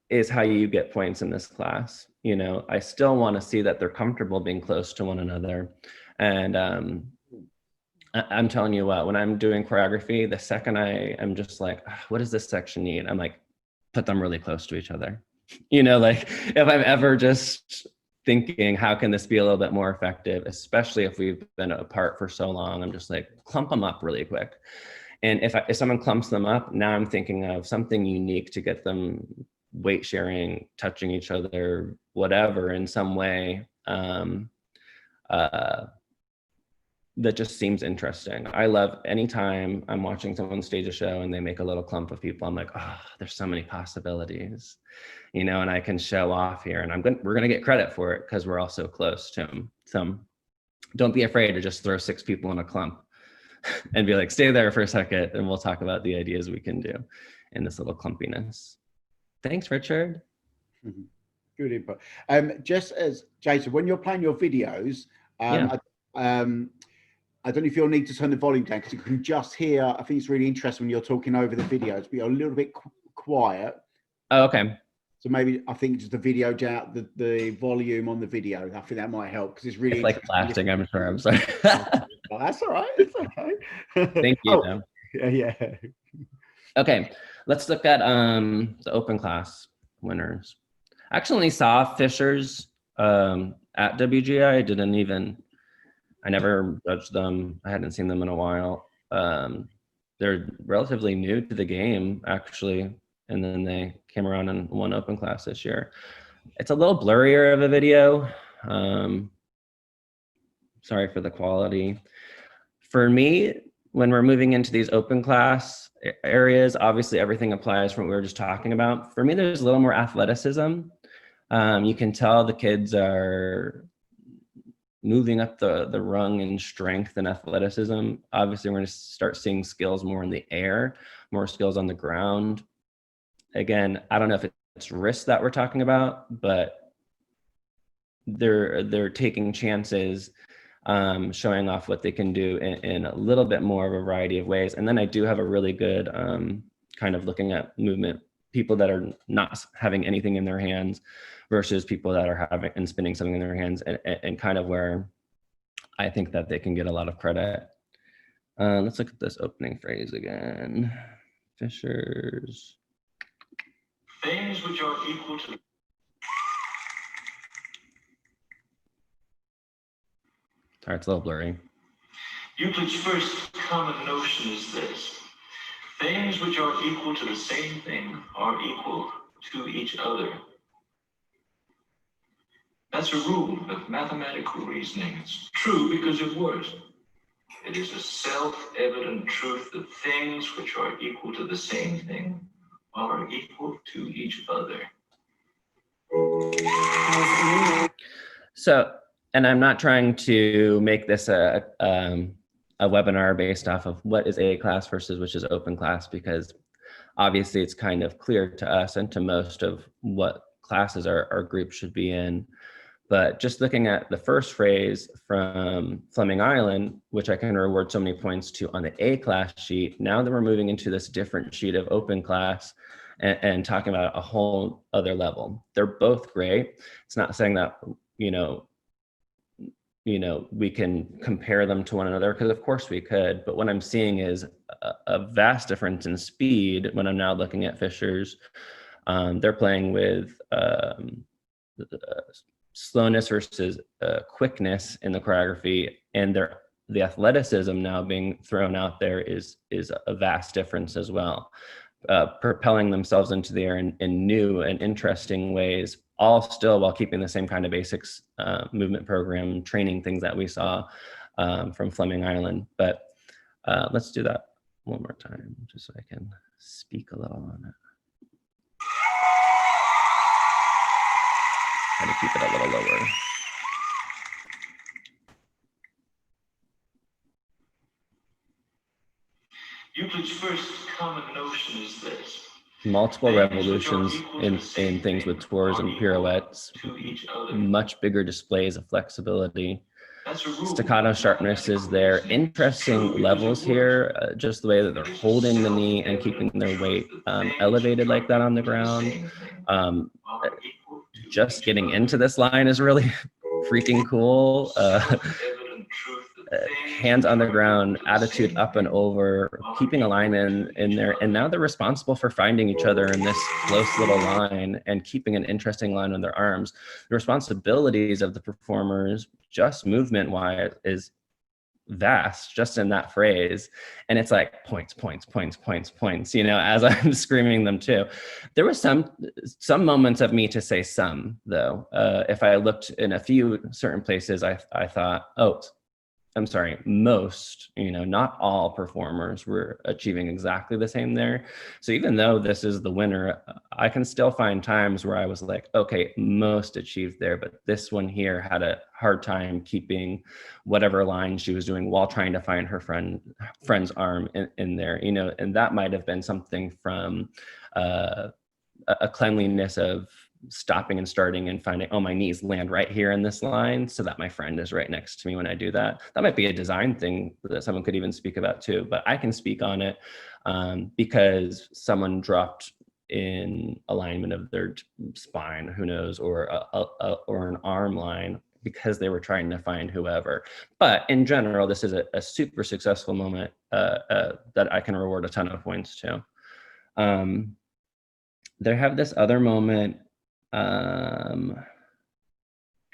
is how you get points in this class. You know, I still want to see that they're comfortable being close to one another. And I'm telling you what, when I'm doing choreography, the second I am just like, what does this section need? I'm like, put them really close to each other. You know, like if I'm ever just thinking, how can this be a little bit more effective, especially if we've been apart for so long, I'm just like, clump them up really quick. And if someone clumps them up, now I'm thinking of something unique to get them weight sharing, touching each other, whatever, in some way that just seems interesting. I love anytime I'm watching someone stage a show and they make a little clump of people, I'm like, oh, there's so many possibilities, you know, and I can show off here, and we're gonna get credit for it because we're all so close to them. So don't be afraid to just throw 6 people in a clump and be like, stay there for a second and we'll talk about the ideas we can do in this little clumpiness. Thanks, Richard. Mm-hmm. Good input. Just as Jason, when you're playing your videos, I don't know if you'll need to turn the volume down because you can just hear. I think it's really interesting when you're talking over the videos, but you're a little bit quiet. Oh, okay. So maybe I think just the video down, the volume on the video. I think that might help because it's really like blasting. I'm sure. I'm sorry. Well, that's all right. It's okay. Thank you. Oh, yeah. Okay, let's look at the open class winners. I actually saw Fishers at WGI. I never judged them. I hadn't seen them in a while. They're relatively new to the game, actually. And then they came around and won open class this year. It's a little blurrier of a video. Sorry for the quality. For me, when we're moving into these open class areas, obviously everything applies from what we were just talking about. For me, there's a little more athleticism. You can tell the kids are moving up the rung in strength and athleticism. Obviously, we're going to start seeing skills more in the air, more skills on the ground. Again, I don't know if it's risk that we're talking about, but they're taking chances, showing off what they can do in a little bit more of a variety of ways. And then I do have a really good kind of looking at movement, people that are not having anything in their hands versus people that are having and spinning something in their hands, and kind of where I think that they can get a lot of credit. Let's look at this opening phrase again. Fishers. Things which are equal to. Sorry, it's a little blurry. Euclid's first common notion is this: things which are equal to the same thing are equal to each other. That's a rule of mathematical reasoning. It's true because it works. It is a self-evident truth that things which are equal to the same thing are equal to each other. So, and I'm not trying to make this a webinar based off of what is A class versus which is open class, because obviously it's kind of clear to us and to most of what classes our group should be in. But just looking at the first phrase from Fleming Island, which I can reward so many points to on the A class sheet, now that we're moving into this different sheet of open class and talking about a whole other level. They're both great. It's not saying that, you know, we can compare them to one another, because of course we could, but what I'm seeing is a vast difference in speed when I'm now looking at Fisher's. They're playing with slowness versus quickness in the choreography, and the athleticism now being thrown out there is a vast difference as well. Propelling themselves into the air in new and interesting ways, all still while keeping the same kind of basics, movement program, training things that we saw from Fleming Island. But let's do that one more time, just so I can speak a little on it. Try to keep it a little lower. Euclid's first common notion is this. Multiple revolutions in things with tours and pirouettes, much bigger displays of flexibility. Staccato sharpness is there. Interesting levels here, just the way that they're holding the knee and keeping their weight elevated like that on the ground. Just getting into this line is really freaking cool. Hands on the ground, attitude up and over, keeping alignment in there. And now they're responsible for finding each other in this close little line and keeping an interesting line on their arms. The responsibilities of the performers, just movement wise, is vast just in that phrase. And it's like points, points, points, points, points, you know, as I'm screaming them too. There was some moments of me to say some, though. If I looked in a few certain places, I thought, oh, I'm sorry, most, you know, not all performers were achieving exactly the same there. So even though this is the winner, I can still find times where I was like, okay, most achieved there, but this one here had a hard time keeping whatever line she was doing while trying to find her friend's arm in there, you know, and that might have been something from a cleanliness of stopping and starting and finding, oh, my knees land right here in this line so that my friend is right next to me when I do that. That might be a design thing that someone could even speak about too, but I can speak on it because someone dropped in alignment of their spine, who knows, or an arm line because they were trying to find whoever. But in general, this is a super successful moment that I can reward a ton of points to. They have this other moment,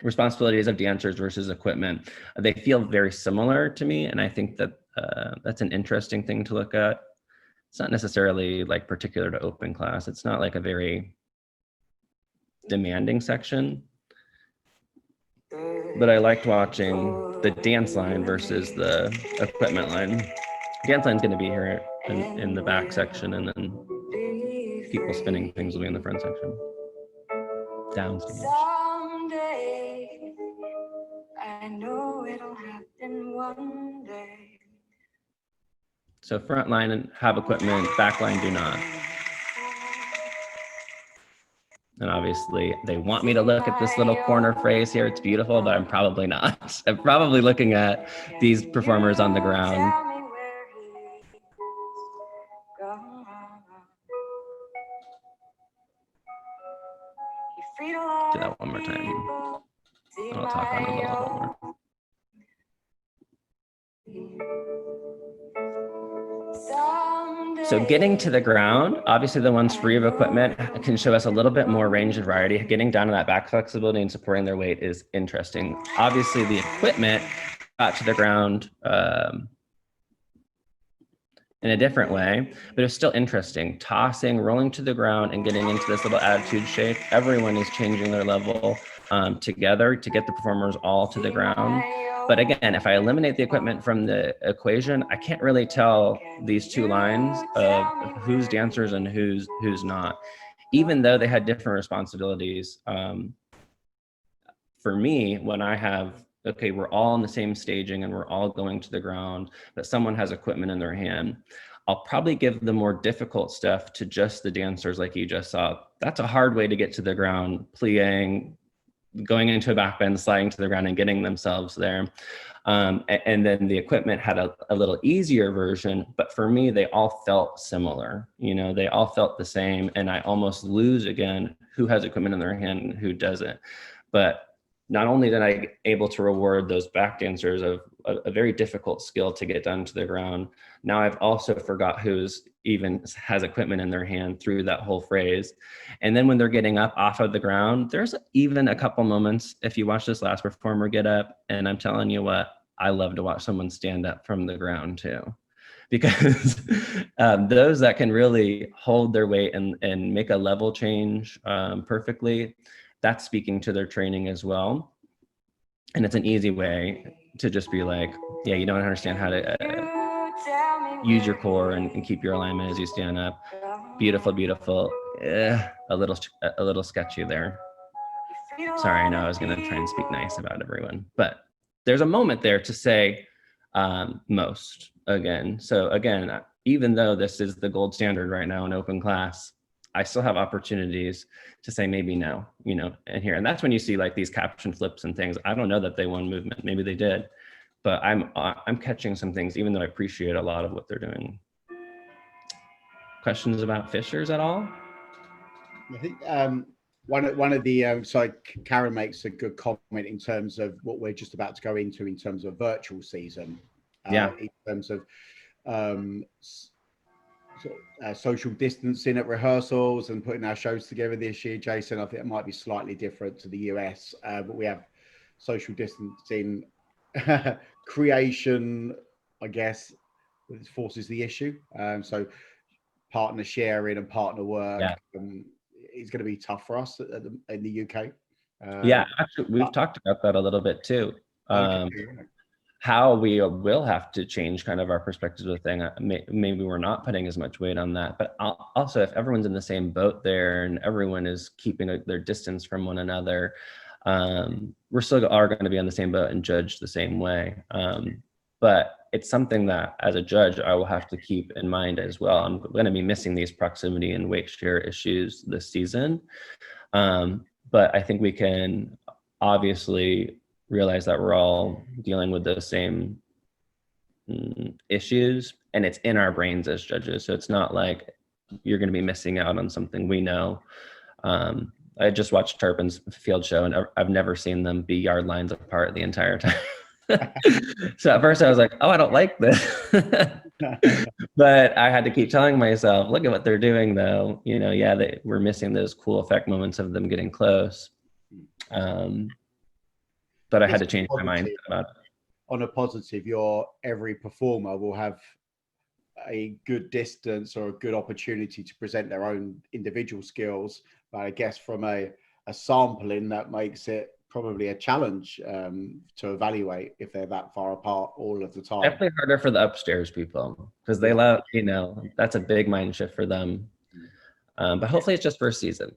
responsibilities of dancers versus equipment. They feel very similar to me, and I think that that's an interesting thing to look at. It's not necessarily like particular to open class. It's not like a very demanding section, but I liked watching the dance line versus the equipment line. Dance line's going to be here in the back section, and then people spinning things will be in the front section. Downstage. Someday, I know it'll happen one day. So front line and have equipment, back line do not. And obviously they want me to look at this little corner phrase here. It's beautiful, but I'm probably not. I'm probably looking at these performers on the ground. Do that one more time. And I'll talk on it a little bit more. So getting to the ground, obviously the ones free of equipment can show us a little bit more range and variety. Getting down to that back flexibility and supporting their weight is interesting. Obviously the equipment got to the ground in a different way, but it's still interesting. Tossing, rolling to the ground, and getting into this little attitude shape. Everyone is changing their level together to get the performers all to the ground. But again, if I eliminate the equipment from the equation, I can't really tell these two lines of who's dancers and who's not, even though they had different responsibilities. For me, when I have, okay, we're all in the same staging and we're all going to the ground, but someone has equipment in their hand, I'll probably give the more difficult stuff to just the dancers like you just saw. That's a hard way to get to the ground, plieing, going into a back bend, sliding to the ground and getting themselves there. And then the equipment had a little easier version, but for me, they all felt similar. You know, they all felt the same, and I almost lose again who has equipment in their hand and who doesn't. But not only did I able to reward those back dancers of a very difficult skill to get done to the ground, now I've also forgot who's even has equipment in their hand through that whole phrase. And then when they're getting up off of the ground, there's even a couple moments, if you watch this last performer get up, and I'm telling you what, I love to watch someone stand up from the ground too. Because those that can really hold their weight and make a level change perfectly, that's speaking to their training as well. And it's an easy way to just be like, yeah, you don't understand how to use your core and keep your alignment as you stand up. Beautiful, beautiful. A little sketchy there. Sorry, I know I was gonna try and speak nice about everyone, but there's a moment there to say most again. So again, even though this is the gold standard right now in open class, I still have opportunities to say maybe no, you know, and here. And that's when you see like these caption flips and things. I don't know that they won movement, maybe they did, but I'm catching some things, even though I appreciate a lot of what they're doing. Questions about Fishers at all? I think one of the so Karen makes a good comment in terms of what we're just about to go into in terms of virtual season. Yeah. In terms of social distancing at rehearsals and putting our shows together this year, Jason, I think it might be slightly different to the US, but we have social distancing creation, I guess, which forces the issue. So partner sharing and partner work is going to be tough for us in the UK. Yeah, actually, we've talked about that a little bit too. Okay. How we will have to change kind of our perspective of the thing. Maybe we're not putting as much weight on that, but also if everyone's in the same boat there and everyone is keeping their distance from one another, we're still are going to be on the same boat and judged the same way. But it's something that as a judge, I will have to keep in mind as well. I'm going to be missing these proximity and weight share issues this season. But I think we can obviously realize that we're all dealing with those same issues, and it's in our brains as judges. So it's not like you're going to be missing out on something we know. I just watched Turpin's field show, and I've never seen them be yard lines apart the entire time. So at first I was like, oh, I don't like this. But I had to keep telling myself, look at what they're doing though. You know, yeah, we're missing those cool effect moments of them getting close. But I had to change my mind about it. On a positive, every performer will have a good distance or a good opportunity to present their own individual skills. But I guess from a sampling, that makes it probably a challenge to evaluate if they're that far apart all of the time. Definitely harder for the upstairs people because they love, you know, that's a big mind shift for them. But hopefully it's just first season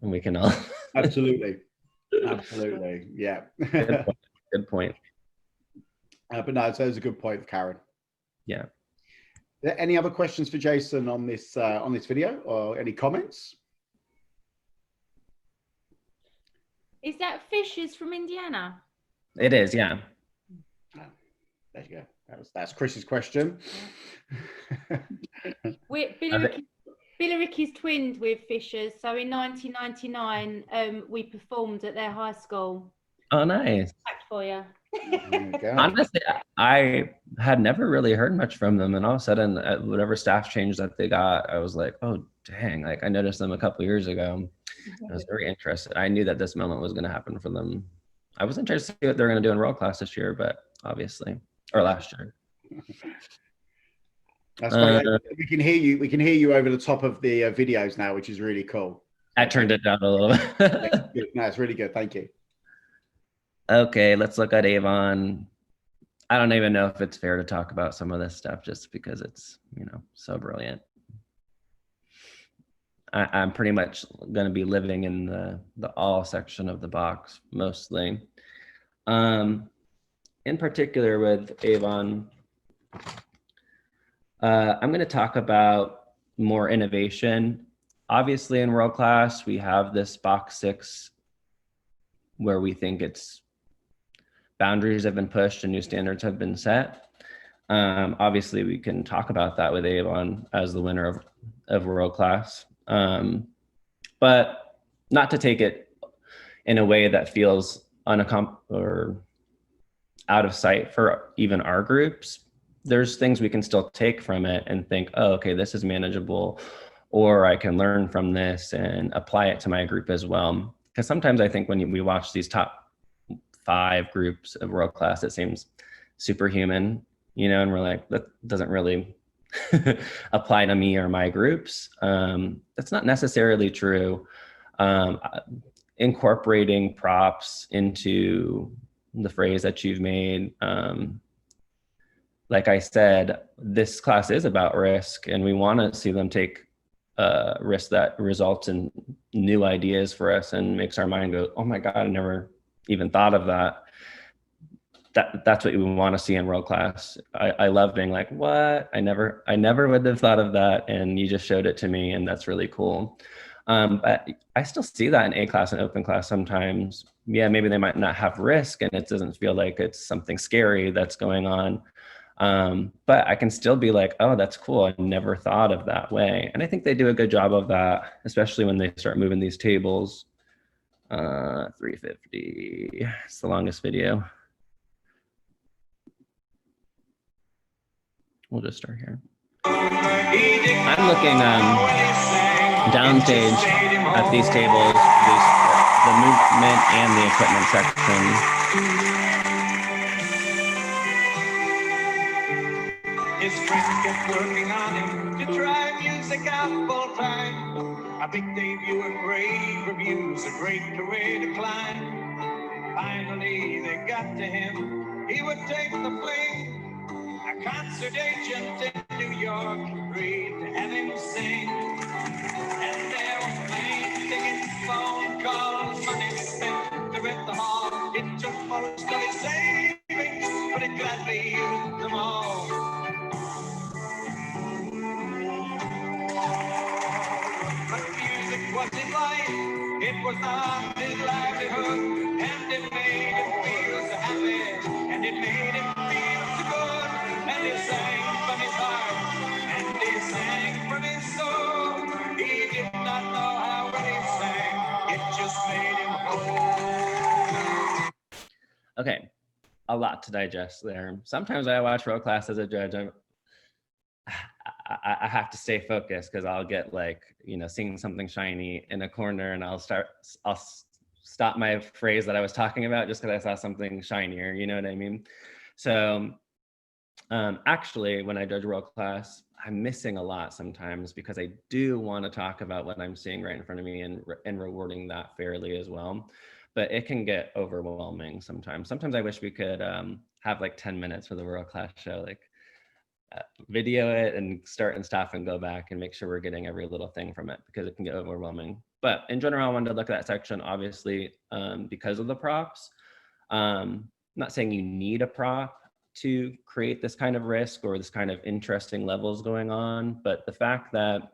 and we can all. Absolutely. Absolutely. Yeah. Good point. But no, so it's a good point, Karen. Yeah. Any other questions for Jason on this video, or any comments? Is that Fishers from Indiana? It is, yeah. Oh, there you go. That's Chris's question. Billericay is twinned with Fishers, so in 1999 we performed at their high school. Oh, nice. Fact for you. Honestly, I had never really heard much from them, and all of a sudden, whatever staff change that they got, I was like, oh dang! Like I noticed them a couple years ago. I was very interested. I knew that this moment was going to happen for them. I was interested to see what they're going to do in world class this year, but obviously, or last year. That's great. We can hear you. We can hear you over the top of the videos now, which is really cool. I turned it down a little bit. No, it's really good. Thank you. Okay, let's look at Avon. I don't even know if it's fair to talk about some of this stuff just because it's, you know, so brilliant. I'm pretty much going to be living in the all section of the box mostly. In particular with Avon, I'm going to talk about more innovation. Obviously in world class, we have this box 6 where we think it's boundaries have been pushed and new standards have been set. Obviously we can talk about that with Avon as the winner of world class. But not to take it in a way that feels or out of sight for even our groups. There's things we can still take from it and think, oh, okay, this is manageable, or I can learn from this and apply it to my group as well. Because sometimes I think when we watch these top 5 groups of world class, it seems superhuman, you know, and we're like, that doesn't really apply to me or my groups. That's not necessarily true. Incorporating props into the phrase that you've made. Like I said, this class is about risk, and we want to see them take risk that results in new ideas for us and makes our mind go, oh my God, I never even thought of that. That's what we want to see in world class. I love being like, what? I never would have thought of that, and you just showed it to me, and that's really cool. But I still see that in A class and open class sometimes. Yeah, maybe they might not have risk and it doesn't feel like it's something scary that's going on. But I can still be like, oh, that's cool. I never thought of that way. And I think they do a good job of that, especially when they start moving these tables. 350, it's the longest video. We'll just start here. I'm looking downstage at these tables, the movement and the equipment section. His friends kept working on him to try music out full time. A big debut and rave reviews, a great career to climb. Finally, they got to him. He would take the fling. A concert agent in New York agreed to have him sing. And there were planes, tickets, phone calls, money spent to rent the hall. It took most of his savings, but he gladly used them all. But music was his life, it was not his livelihood, and it made him feel so happy, and it made him feel so good. And he sang from his heart, and he sang from his soul. He did not know how well he sang, it just made him whole. Okay, a lot to digest there. Sometimes I watch world class as a judge. I have to stay focused because I'll get like, you know, seeing something shiny in a corner and I'll stop my phrase that I was talking about just because I saw something shinier, you know what I mean? So actually, when I judge world class, I'm missing a lot sometimes because I do want to talk about what I'm seeing right in front of me and rewarding that fairly as well. But it can get overwhelming sometimes. Sometimes I wish we could have like 10 minutes for the world class show, like video it and start and stop and go back and make sure we're getting every little thing from it because it can get overwhelming. But in general, I wanted to look at that section, obviously, because of the props. I'm not saying you need a prop to create this kind of risk or this kind of interesting levels going on, but the fact that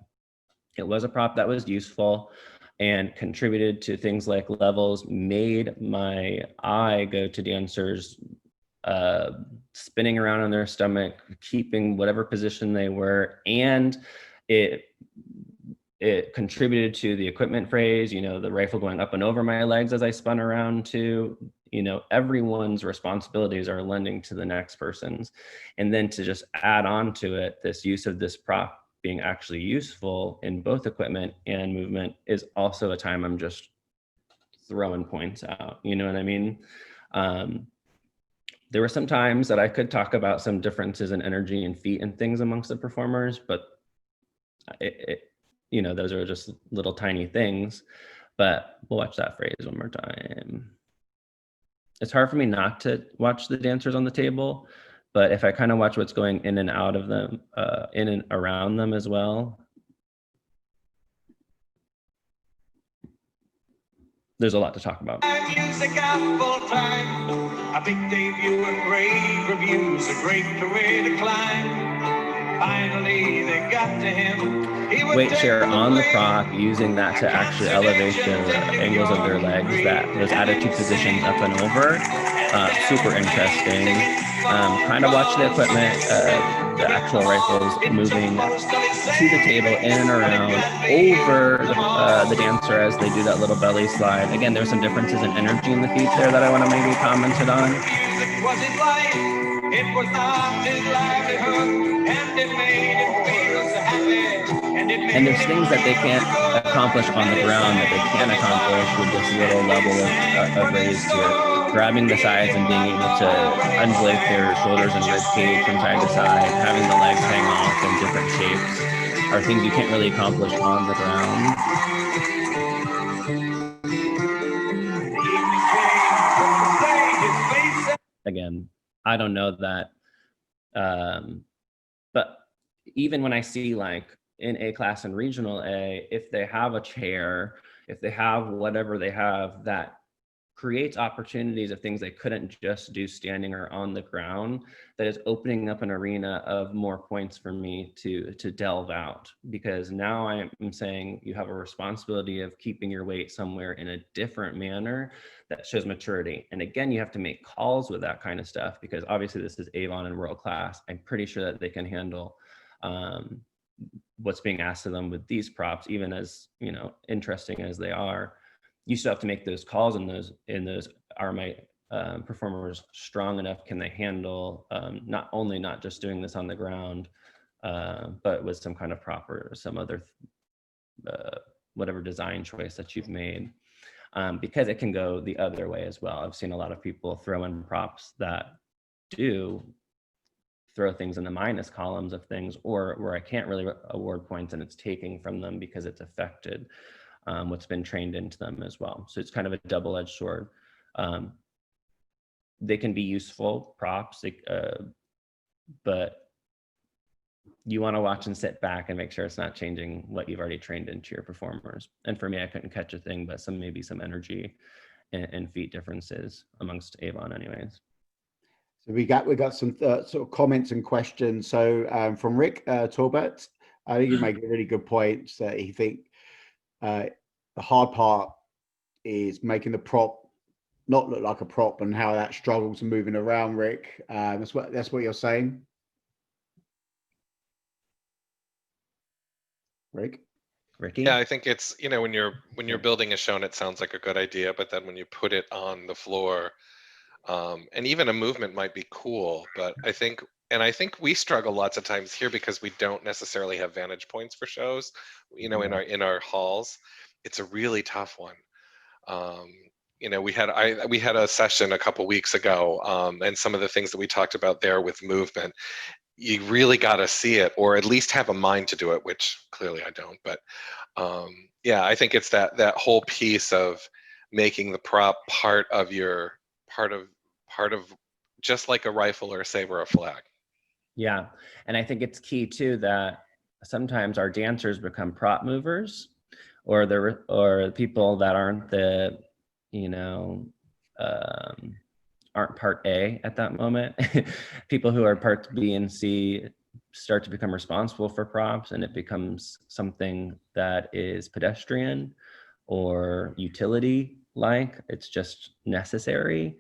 it was a prop that was useful and contributed to things like levels made my eye go to dancers spinning around on their stomach, keeping whatever position they were, and it contributed to the equipment phrase, you know, the rifle going up and over my legs as I spun around to, you know, everyone's responsibilities are lending to the next person's. And then to just add on to it, this use of this prop being actually useful in both equipment and movement is also a time I'm just throwing points out, you know what I mean? There were some times that I could talk about some differences in energy and feet and things amongst the performers, but you know, those are just little tiny things. But we'll watch that phrase one more time. it's hard for me not to watch the dancers on the table, but if I kind of watch what's going in and out of them, in and around them as well, there's a lot to talk about. Music out full time. A big debut and rave reviews, a great career to climb. Finally, they got to him. Weight share on the prop, using that to actually elevate the angles of their legs, those attitude positions up and over. Super interesting. Kind of watch the equipment, the actual rifles moving to the table, in and around, over the dancer as they do that little belly slide. Again, there's some differences in energy in the feet there that I want to maybe comment on. Was his life, it was not his livelihood, and it made him feel so happy. And there's things that they can't accomplish on the ground that they can accomplish with this little level of raise here. Grabbing the sides and being able to undulate their shoulders and rib cage from side to side, having the legs hang off in different shapes are things you can't really accomplish on the ground. Again, I don't know that, but even when I see like in A class and regional A, if they have a chair, if they have whatever they have, that creates opportunities of things they couldn't just do standing or on the ground, that is opening up an arena of more points for me to delve out. Because now I am saying you have a responsibility of keeping your weight somewhere in a different manner that shows maturity. And again, you have to make calls with that kind of stuff, because obviously this is Avon and world class. I'm pretty sure that they can handle what's being asked of them with these props, even as, you know, interesting as they are. You still have to make those calls, and those are my performers strong enough? Can they handle not just doing this on the ground, but with some kind of prop or some other whatever design choice that you've made, because it can go the other way as well. I've seen a lot of people throw in props that do throw things in the minus columns of things, or where I can't really award points and it's taking from them because it's affected what's been trained into them as well. So it's kind of a double-edged sword. They can be useful props, but you want to watch and sit back and make sure it's not changing what you've already trained into your performers. And for me, I couldn't catch a thing, but maybe some energy and feet differences amongst Avon anyways. So we got some sort of comments and questions. So from Rick Torbert, I think you make a really good point that he think the hard part is making the prop not look like a prop, and how that struggles and moving around. Rick, that's what you're saying, Ricky? Yeah, I think it's, you know, when you're building a show and it sounds like a good idea, but then when you put it on the floor, and even a movement might be cool, but I think we struggle lots of times here because we don't necessarily have vantage points for shows, you know, in our halls. It's a really tough one. You know, we had a session a couple weeks ago, and some of the things that we talked about there with movement, you really got to see it, or at least have a mind to do it, which clearly I don't. But yeah, I think it's that whole piece of making the prop part of just like a rifle or a saber or a flag. Yeah, and I think it's key too that sometimes our dancers become prop movers, or the people that aren't the, you know, aren't part A at that moment. People who are parts B and C start to become responsible for props, and it becomes something that is pedestrian or utility like. It's just necessary.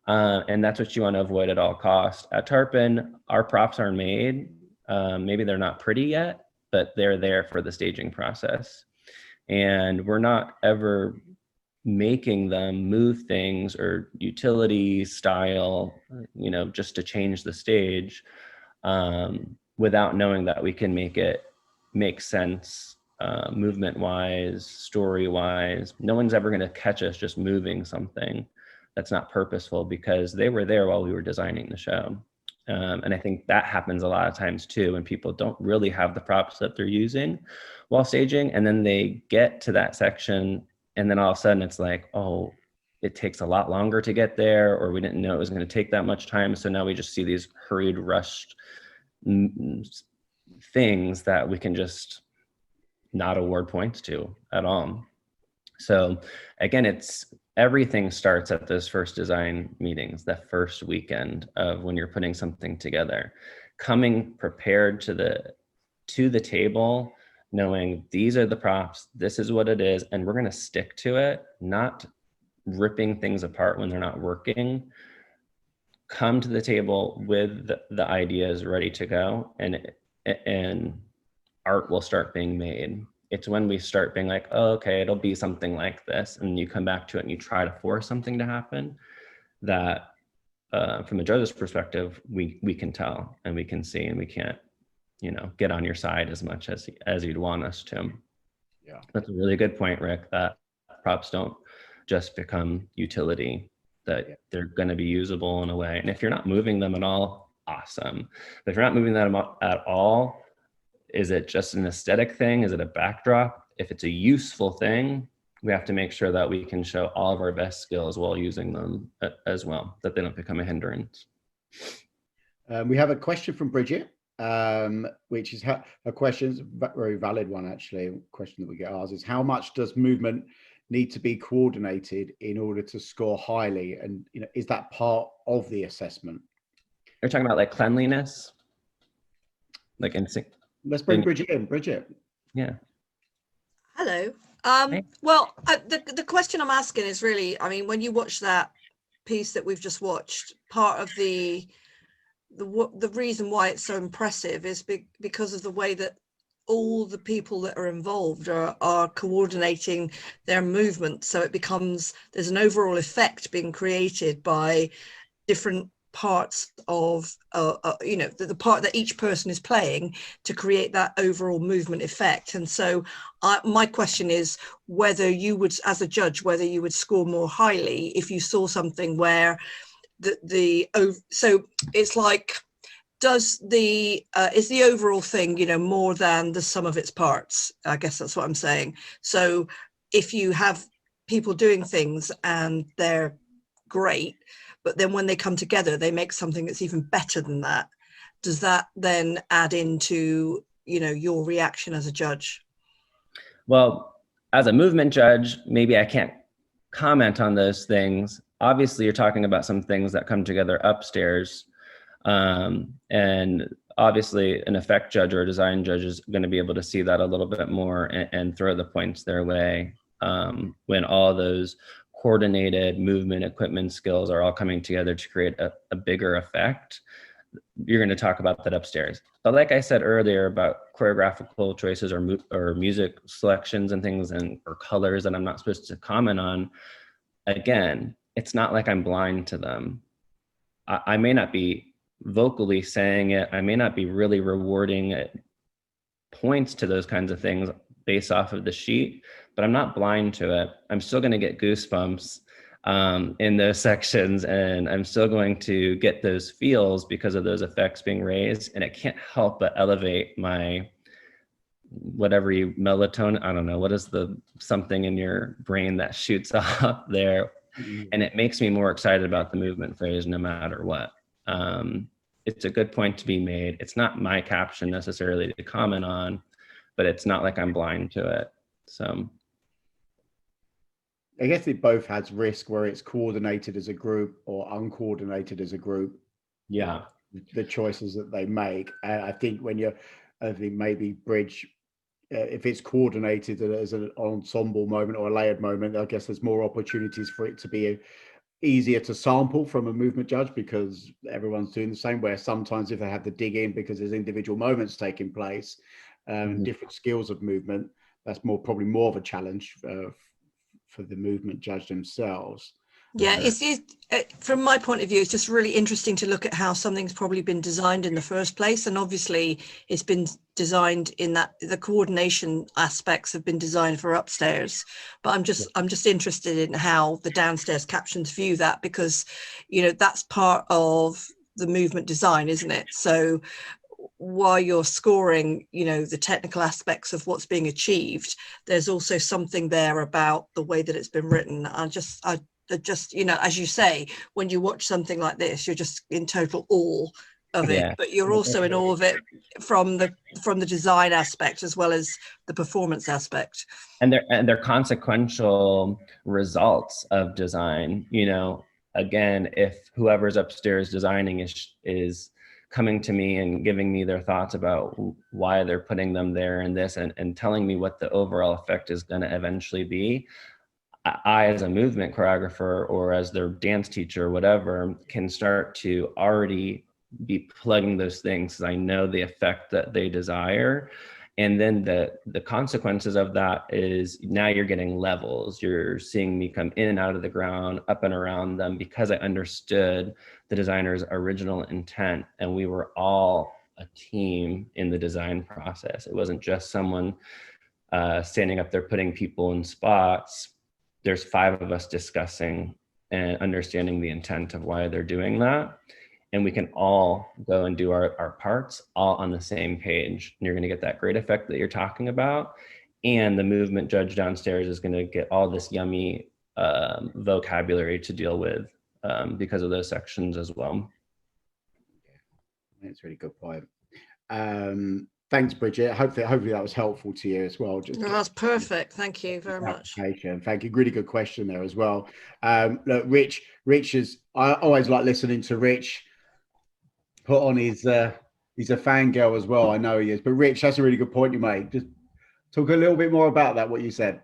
And that's what you want to avoid at all costs. At Tarpon, our props are made. Maybe they're not pretty yet, but they're there for the staging process. And we're not ever making them move things or utility style, you know, just to change the stage, without knowing that we can make it make sense, movement wise, story wise. No one's ever going to catch us just moving something that's not purposeful, because they were there while we were designing the show. And I think that happens a lot of times too, when people don't really have the props that they're using while staging, and then they get to that section, and then all of a sudden it's like, oh, it takes a lot longer to get there, or we didn't know it was going to take that much time. So now we just see these hurried, rushed things that we can just not award points to at all. So again, everything starts at those first design meetings, that first weekend of when you're putting something together, coming prepared to the table, knowing these are the props, this is what it is, and we're going to stick to it, not ripping things apart when they're not working. Come to the table with the ideas ready to go, and art will start being made. It's when we start being like, oh, okay, it'll be something like this, and you come back to it and you try to force something to happen, that from a judge's perspective, we can tell and we can see, and we can't, get on your side as much as you'd want us to. Yeah, that's a really good point, Rick, that props don't just become utility, that they're going to be usable in a way. And if you're not moving them at all, awesome. But if you're not moving them at all, is it just an aesthetic thing? Is it a backdrop? If it's a useful thing, we have to make sure that we can show all of our best skills while using them as well, that they don't become a hindrance. We have a question from Bridget, which is her question is a very valid one, actually. A question that we get asked is, how much does movement need to be coordinated in order to score highly? And is that part of the assessment? You're talking about like cleanliness? Like in sync? Let's bring Bridget in. Bridget. Yeah. Hello. Well, the question I'm asking is really, I mean, when you watch that piece that we've just watched, part of the reason why it's so impressive is because of the way that all the people that are involved are coordinating their movement. So it becomes, there's an overall effect being created by different parts of the part that each person is playing to create that overall movement effect. And so my question is whether you would, as a judge, whether you would score more highly if you saw something where so it's like, is the overall thing more than the sum of its parts? I guess that's what I'm saying. So if you have people doing things and they're great, but then when they come together, they make something that's even better than that, does that then add into, your reaction as a judge? Well, as a movement judge, maybe I can't comment on those things. Obviously, you're talking about some things that come together upstairs. And obviously an effect judge or a design judge is going to be able to see that a little bit more and throw the points their way. When all those coordinated movement equipment skills are all coming together to create a bigger effect, you're going to talk about that upstairs. But like I said earlier about choreographical choices or music selections and things or colors that I'm not supposed to comment on, again, it's not like I'm blind to them. I may not be vocally saying it, I may not be really rewarding points to those kinds of things based off of the sheet, but I'm not blind to it. I'm still going to get goosebumps in those sections, and I'm still going to get those feels because of those effects being raised, and it can't help but elevate my melatonin, I don't know, what is the something in your brain that shoots up there, and it makes me more excited about the movement phase no matter what. It's a good point to be made. It's not my caption necessarily to comment on, but it's not like I'm blind to it. So I guess it both has risk where it's coordinated as a group or uncoordinated as a group. Yeah. The choices that they make. And I think maybe Bridge, if it's coordinated as an ensemble moment or a layered moment, I guess there's more opportunities for it to be easier to sample from a movement judge because everyone's doing the same, where sometimes if they have to dig in because there's individual moments taking place, different skills of movement, that's probably more of a challenge for the movement judge themselves. Yeah, from my point of view, it's just really interesting to look at how something's probably been designed in the first place. And obviously it's been designed in that the coordination aspects have been designed for upstairs. But I'm just interested in how the downstairs captions view that, because, that's part of the movement design, isn't it? So while you're scoring, the technical aspects of what's being achieved, there's also something there about the way that it's been written. just, you know, as you say, when you watch something like this, you're just in total awe of it, Yeah. but you're also in awe of it from the design aspect as well as the performance aspect. And they're consequential results of design. You know, again, if whoever's upstairs designing is coming to me and giving me their thoughts about why they're putting them there and this, and telling me what the overall effect is going to eventually be, I, as a movement choreographer or as their dance teacher or whatever, can start to already be plugging those things because I know the effect that they desire. And then the consequences of that is now you're getting levels. You're seeing me come in and out of the ground, up and around them, because I understood the designer's original intent. And we were all a team in the design process. It wasn't just someone standing up there putting people in spots. There's 5 of us discussing and understanding the intent of why they're doing that. And we can all go and do our parts all on the same page. And you're going to get that great effect that you're talking about. And the movement judge downstairs is going to get all this yummy vocabulary to deal with because of those sections as well. That's a really good point. Thanks, Bridget. Hopefully that was helpful to you as well. No, that's perfect. Thank you very much. Thank you. Really good question there as well. Look, Rich is, I always like listening to Rich put on his, he's a fangirl as well. I know he is. But Rich, that's a really good point you made. Just talk a little bit more about that, what you said.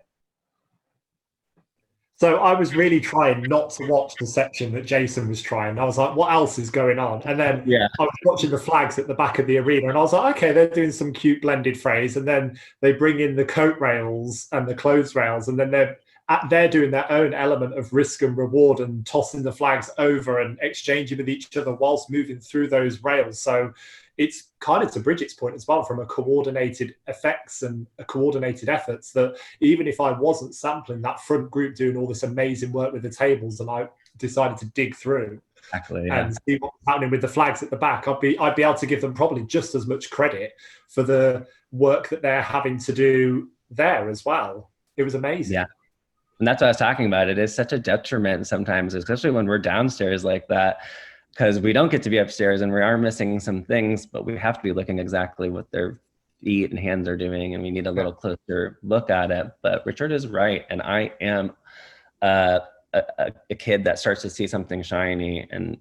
So I was really trying not to watch the section that Jason was trying. I was like, what else is going on? And then I was watching the flags at the back of the arena and I was like, okay, they're doing some cute blended phrase. And then they bring in the coat rails and the clothes rails. And then they're doing their own element of risk and reward and tossing the flags over and exchanging with each other whilst moving through those rails. So it's kind of to Bridget's point as well, from a coordinated effects and a coordinated efforts, that even if I wasn't sampling that front group doing all this amazing work with the tables and I decided to dig through and see what's happening with the flags at the back, I'd be able to give them probably just as much credit for the work that they're having to do there as well. It was amazing. Yeah. And that's what I was talking about. It is such a detriment sometimes, especially when we're downstairs like that, because we don't get to be upstairs and we are missing some things, but we have to be looking exactly what their feet and hands are doing, and we need a little closer look at it. But Richard is right, and I am a kid that starts to see something shiny, and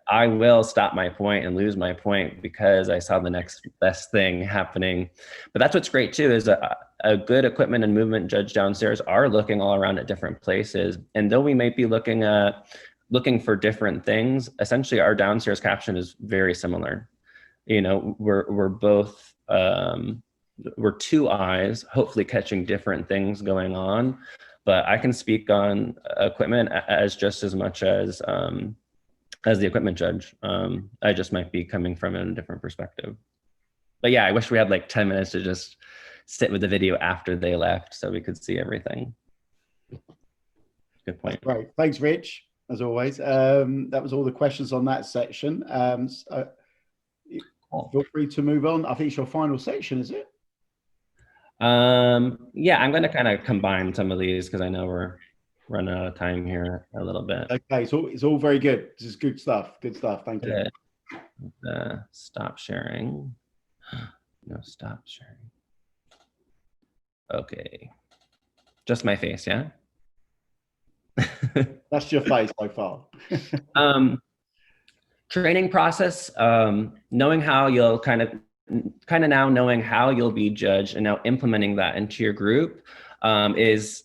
I will stop my point and lose my point because I saw the next best thing happening. But that's what's great too, is a good equipment and movement judge downstairs are looking all around at different places. And though we might be looking for different things, essentially our downstairs caption is very similar. You know, we're both, we're 2 eyes, hopefully catching different things going on. But I can speak on equipment as just as much as the equipment judge. I just might be coming from a different perspective. But yeah, I wish we had like 10 minutes to just sit with the video after they left so we could see everything. Good point. That's great. Thanks, Rich, as always. That was all the questions on that section. So feel free to move on. I think it's your final section, is it? Yeah, I'm going to kind of combine some of these because I know we're running out of time here a little bit. Okay, so it's all very good. This is good stuff. Good stuff. Thank you. Stop sharing. No, stop sharing. Okay. Just my face, yeah? That's your face so far. Training process, knowing how you'll kind of now knowing how you'll be judged and now implementing that into your group is,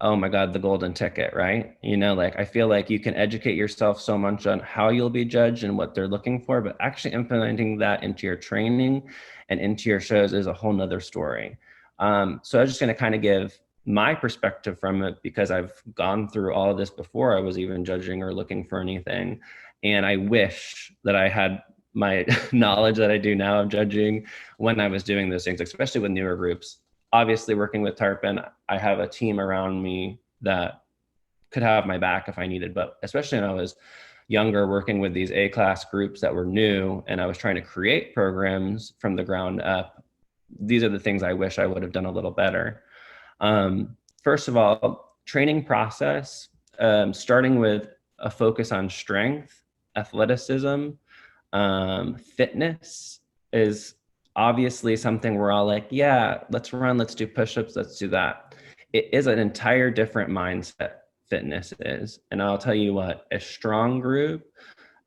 oh my God, the golden ticket, right? You know, like I feel like you can educate yourself so much on how you'll be judged and what they're looking for, but actually implementing that into your training and into your shows is a whole nother story. So I was just going to kind of give my perspective from it because I've gone through all of this before I was even judging or looking for anything. And I wish that I had my knowledge that I do now of judging when I was doing those things, especially with newer groups. Obviously working with Tarpon, I have a team around me that could have my back if I needed, but especially when I was younger, working with these A-class groups that were new and I was trying to create programs from the ground up, these are the things I wish I would have done a little better. First of all, training process, starting with a focus on strength, athleticism, fitness is obviously something we're all like, yeah, let's run, let's do push-ups, let's do that. It is an entire different mindset, fitness is. And I'll tell you what, a strong group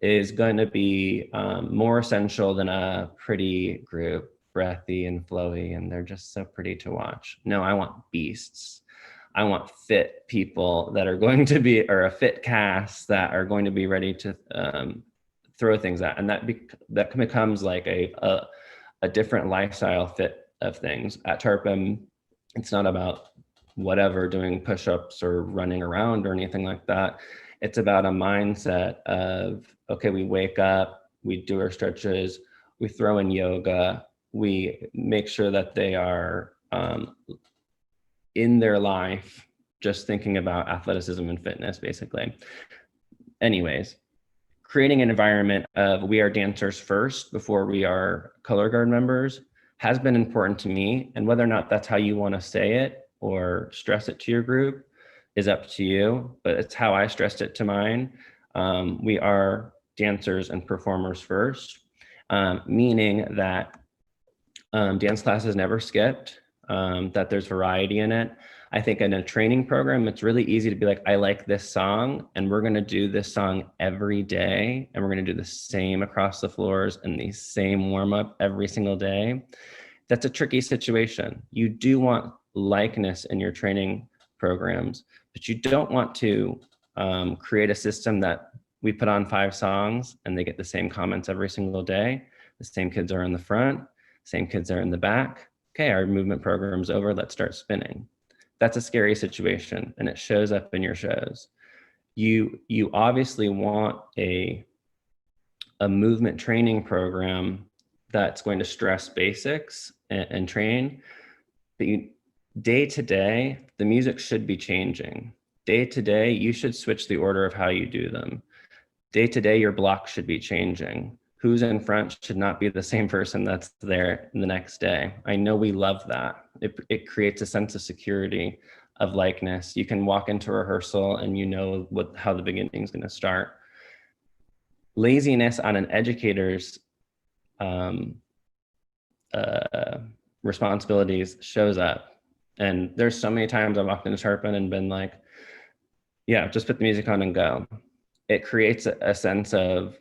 is going to be more essential than a pretty group, breathy and flowy, and they're just so pretty to watch. No, I want beasts. I want fit people that are going to be, or a fit cast that are going to be ready to throw things at. And that becomes like a different lifestyle fit of things. At Tarpon, it's not about whatever, doing push-ups or running around or anything like that. It's about a mindset of, okay, we wake up, we do our stretches, we throw in yoga, we make sure that they are in their life just thinking about athleticism and fitness, basically. Anyways, creating an environment of we are dancers first before we are color guard members has been important to me, and whether or not that's how you want to say it or stress it to your group is up to you, but it's how I stressed it to mine. We are dancers and performers first, meaning that dance class is never skipped, that there's variety in it. I think in a training program, it's really easy to be like, I like this song and we're gonna do this song every day and we're gonna do the same across the floors and the same warm up every single day. That's a tricky situation. You do want likeness in your training programs, but you don't want to create a system that we put on 5 songs and they get the same comments every single day. The same kids are in the front, same kids are in the back. Okay, our movement program's over, let's start spinning. That's a scary situation and it shows up in your shows. You obviously want a movement training program that's going to stress basics and train, but day to day, the music should be changing. Day to day, you should switch the order of how you do them. Day to day, your block should be changing. Who's in front should not be the same person that's there the next day. I know we love that. It creates a sense of security, of likeness. You can walk into rehearsal and you know how the beginning is going to start. Laziness on an educator's responsibilities shows up. And there's so many times I've walked into Tarpon and been like, yeah, just put the music on and go. It creates a sense of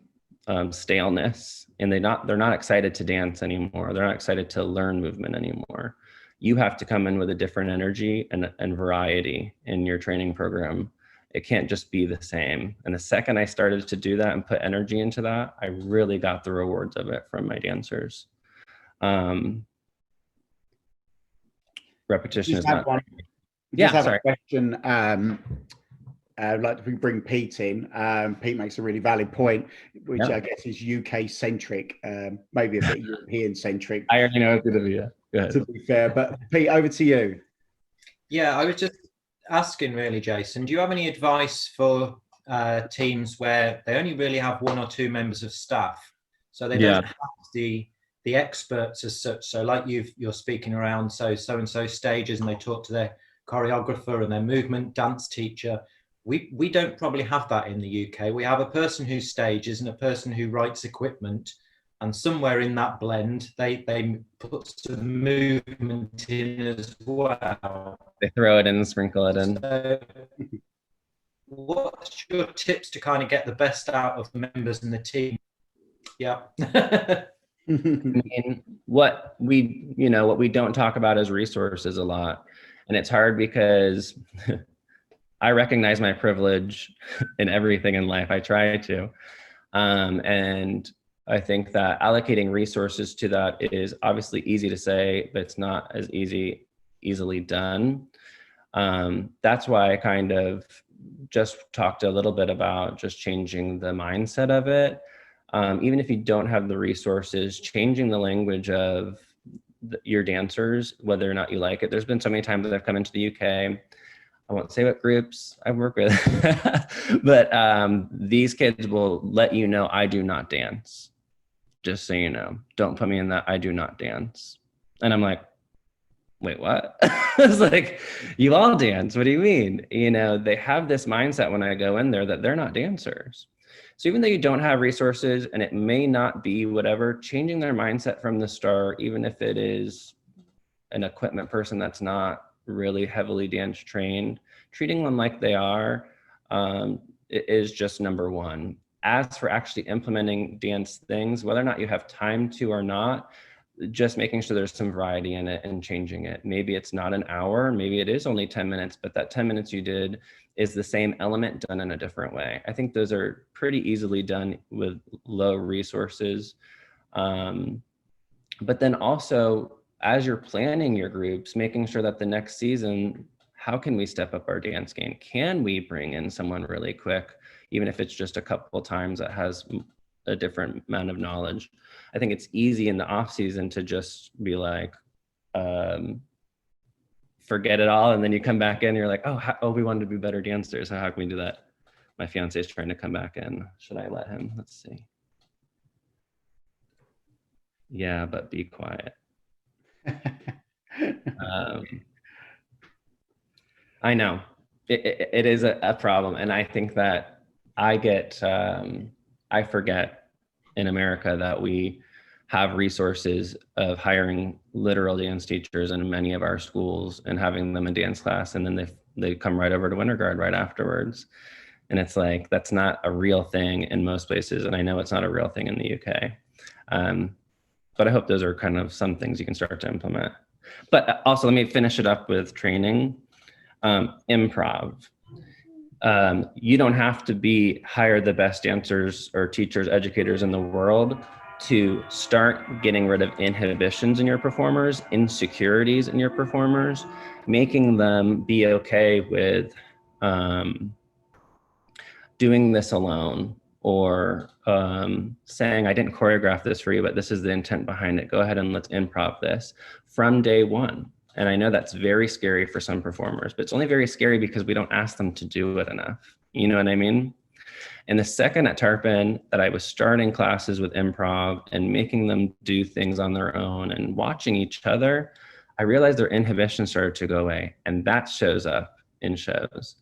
staleness, and they're not excited to dance anymore. They're not excited to learn movement anymore. You have to come in with a different energy and variety in your training program. It can't just be the same. And the second I started to do that and put energy into that, I really got the rewards of it from my dancers. Repetition is not. Yeah, sorry. A question. I'd like to bring Pete in. Pete makes a really valid point, which I guess is UK centric, maybe a bit European centric. I already know it's going to be. Go ahead. To be fair, but Pete, over to you. Yeah, I was just asking really, Jason, do you have any advice for teams where they only really have 1 or 2 members of staff? So they don't have the experts as such. So like you're speaking around, so-and-so stages, and they talk to their choreographer and their movement dance teacher. We don't probably have that in the UK. We have a person who stages and a person who writes equipment, and somewhere in that blend, they put some movement in as well. They throw it in and sprinkle it in. So what's your tips to kind of get the best out of the members in the team? Yeah. I mean, what we don't talk about is resources a lot. And it's hard because I recognize my privilege in everything in life. I try to. And I think that allocating resources to that is obviously easy to say, but it's not as easily done. That's why I kind of just talked a little bit about just changing the mindset of it. Even if you don't have the resources, changing the language of your dancers, whether or not you like it. There's been so many times that I've come into the UK, I won't say what groups I work with, but these kids will let you know I do not dance. Just so you know, don't put me in that I do not dance. And I'm like, wait, what? It's like, you all dance. What do you mean? You know, they have this mindset when I go in there that they're not dancers. So even though you don't have resources and it may not be whatever, changing their mindset from the start, even if it is an equipment person that's not really heavily dance trained, treating them like they are, is just number one. As for actually implementing dance things, whether or not you have time to or not, just making sure there's some variety in it and changing it. Maybe it's not an hour, maybe it is only 10 minutes, but that 10 minutes you did is the same element done in a different way. I think those are pretty easily done with low resources. But then also, as you're planning your groups, making sure that the next season, how can we step up our dance game? Can we bring in someone really quick, even if it's just a couple of times that has a different amount of knowledge? I think it's easy in the off season to just be like, forget it all. And then you come back in and you're like, oh, we wanted to be better dancers. So how can we do that? My fiance is trying to come back in. Should I let him? Let's see. Yeah, but be quiet. I know it is a problem. And I think that I forget in America that we have resources of hiring literal dance teachers in many of our schools and having them in dance class. And then they come right over to Winterguard right afterwards. And it's like, that's not a real thing in most places. And I know it's not a real thing in the UK. But I hope those are kind of some things you can start to implement. But also, let me finish it up with training. Improv. You don't have to hire the best dancers or teachers, educators in the world to start getting rid of inhibitions in your performers, insecurities in your performers, making them be okay with doing this alone, or saying, I didn't choreograph this for you, but this is the intent behind it. Go ahead and let's improv this from day one. And I know that's very scary for some performers, but it's only very scary because we don't ask them to do it enough. You know what I mean? And the second at Tarpon that I was starting classes with improv and making them do things on their own and watching each other, I realized their inhibition started to go away. And that shows up in shows.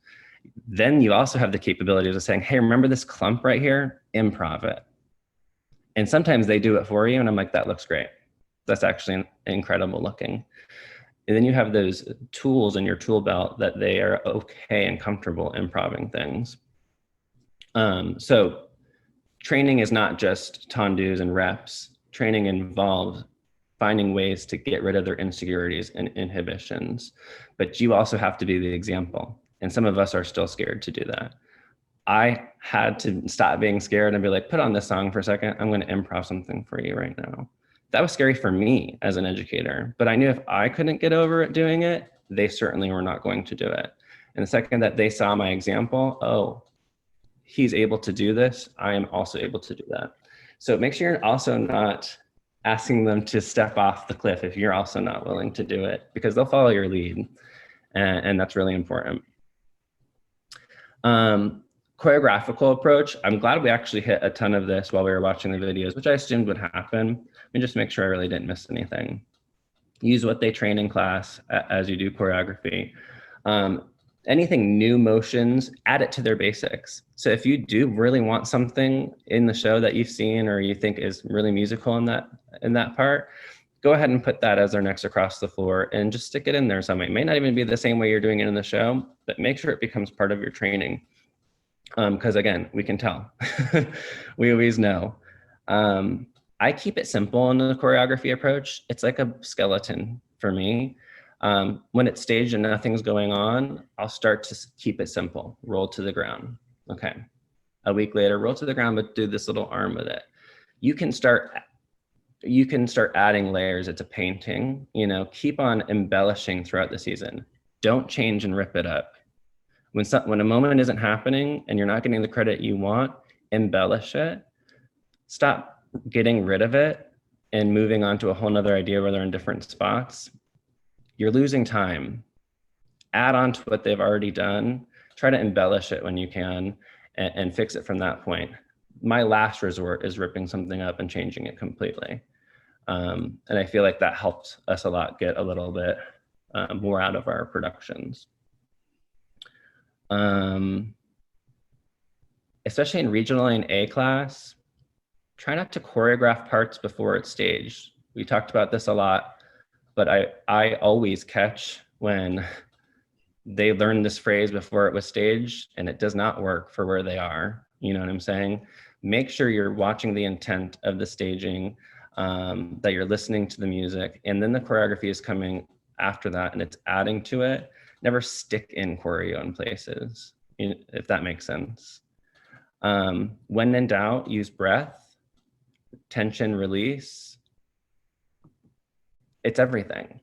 Then you also have the capability of saying, hey, remember this clump right here? Improv it. And sometimes they do it for you. And I'm like, that looks great. That's actually incredible looking. And then you have those tools in your tool belt that they are okay and comfortable improving things. So training is not just tendus and reps. Training involves finding ways to get rid of their insecurities and inhibitions. But you also have to be the example. And some of us are still scared to do that. I had to stop being scared and be like, put on this song for a second. I'm going to improv something for you right now. That was scary for me as an educator, but I knew if I couldn't get over it doing it, they certainly were not going to do it. And the second that they saw my example, oh, he's able to do this, I am also able to do that. So make sure you're also not asking them to step off the cliff if you're also not willing to do it, because they'll follow your lead. And that's really important. Choreographical approach. I'm glad we actually hit a ton of this while we were watching the videos, which I assumed would happen. Let me just make sure I really didn't miss anything. Use what they train in class as you do choreography. Anything new motions, add it to their basics. So if you do really want something in the show that you've seen or you think is really musical in that part, go ahead and put that as their next across the floor and just stick it in there some way. It may not even be the same way you're doing it in the show, but make sure it becomes part of your training. Because again, we can tell. We always know. I keep it simple in the choreography approach. It's like a skeleton for me. When it's staged and nothing's going on, I'll start to keep it simple. Roll to the ground. Okay. A week later, roll to the ground, but do this little arm with it. You can start adding layers. It's a painting, keep on embellishing throughout the season. Don't change and rip it up. When a moment isn't happening and you're not getting the credit you want, embellish it. Stop getting rid of it and moving on to a whole nother idea where they're in different spots. You're losing time. Add on to what they've already done. Try to embellish it when you can and fix it from that point. My last resort is ripping something up and changing it completely. And I feel like that helped us a lot get a little bit more out of our productions. Especially in regional and A class, try not to choreograph parts before it's staged. We talked about this a lot, but I always catch when they learn this phrase before it was staged and it does not work for where they are. You know what I'm saying? Make sure you're watching the intent of the staging, that you're listening to the music, and then the choreography is coming after that and it's adding to it. Never stick in choreo in places, if that makes sense. When in doubt, use breath, tension, release. It's everything.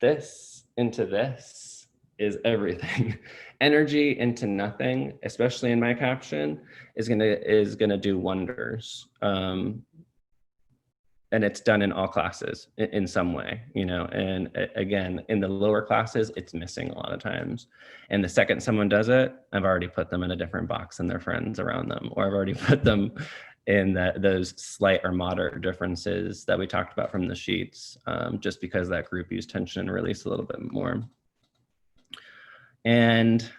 This into this is everything. Energy into nothing, especially in my caption, is gonna do wonders. And it's done in all classes in some way, you know, and again, in the lower classes, it's missing a lot of times. And the second someone does it, I've already put them in a different box than their friends around them, or I've already put them in those slight or moderate differences that we talked about from the sheets, just because that group used tension and release a little bit more. And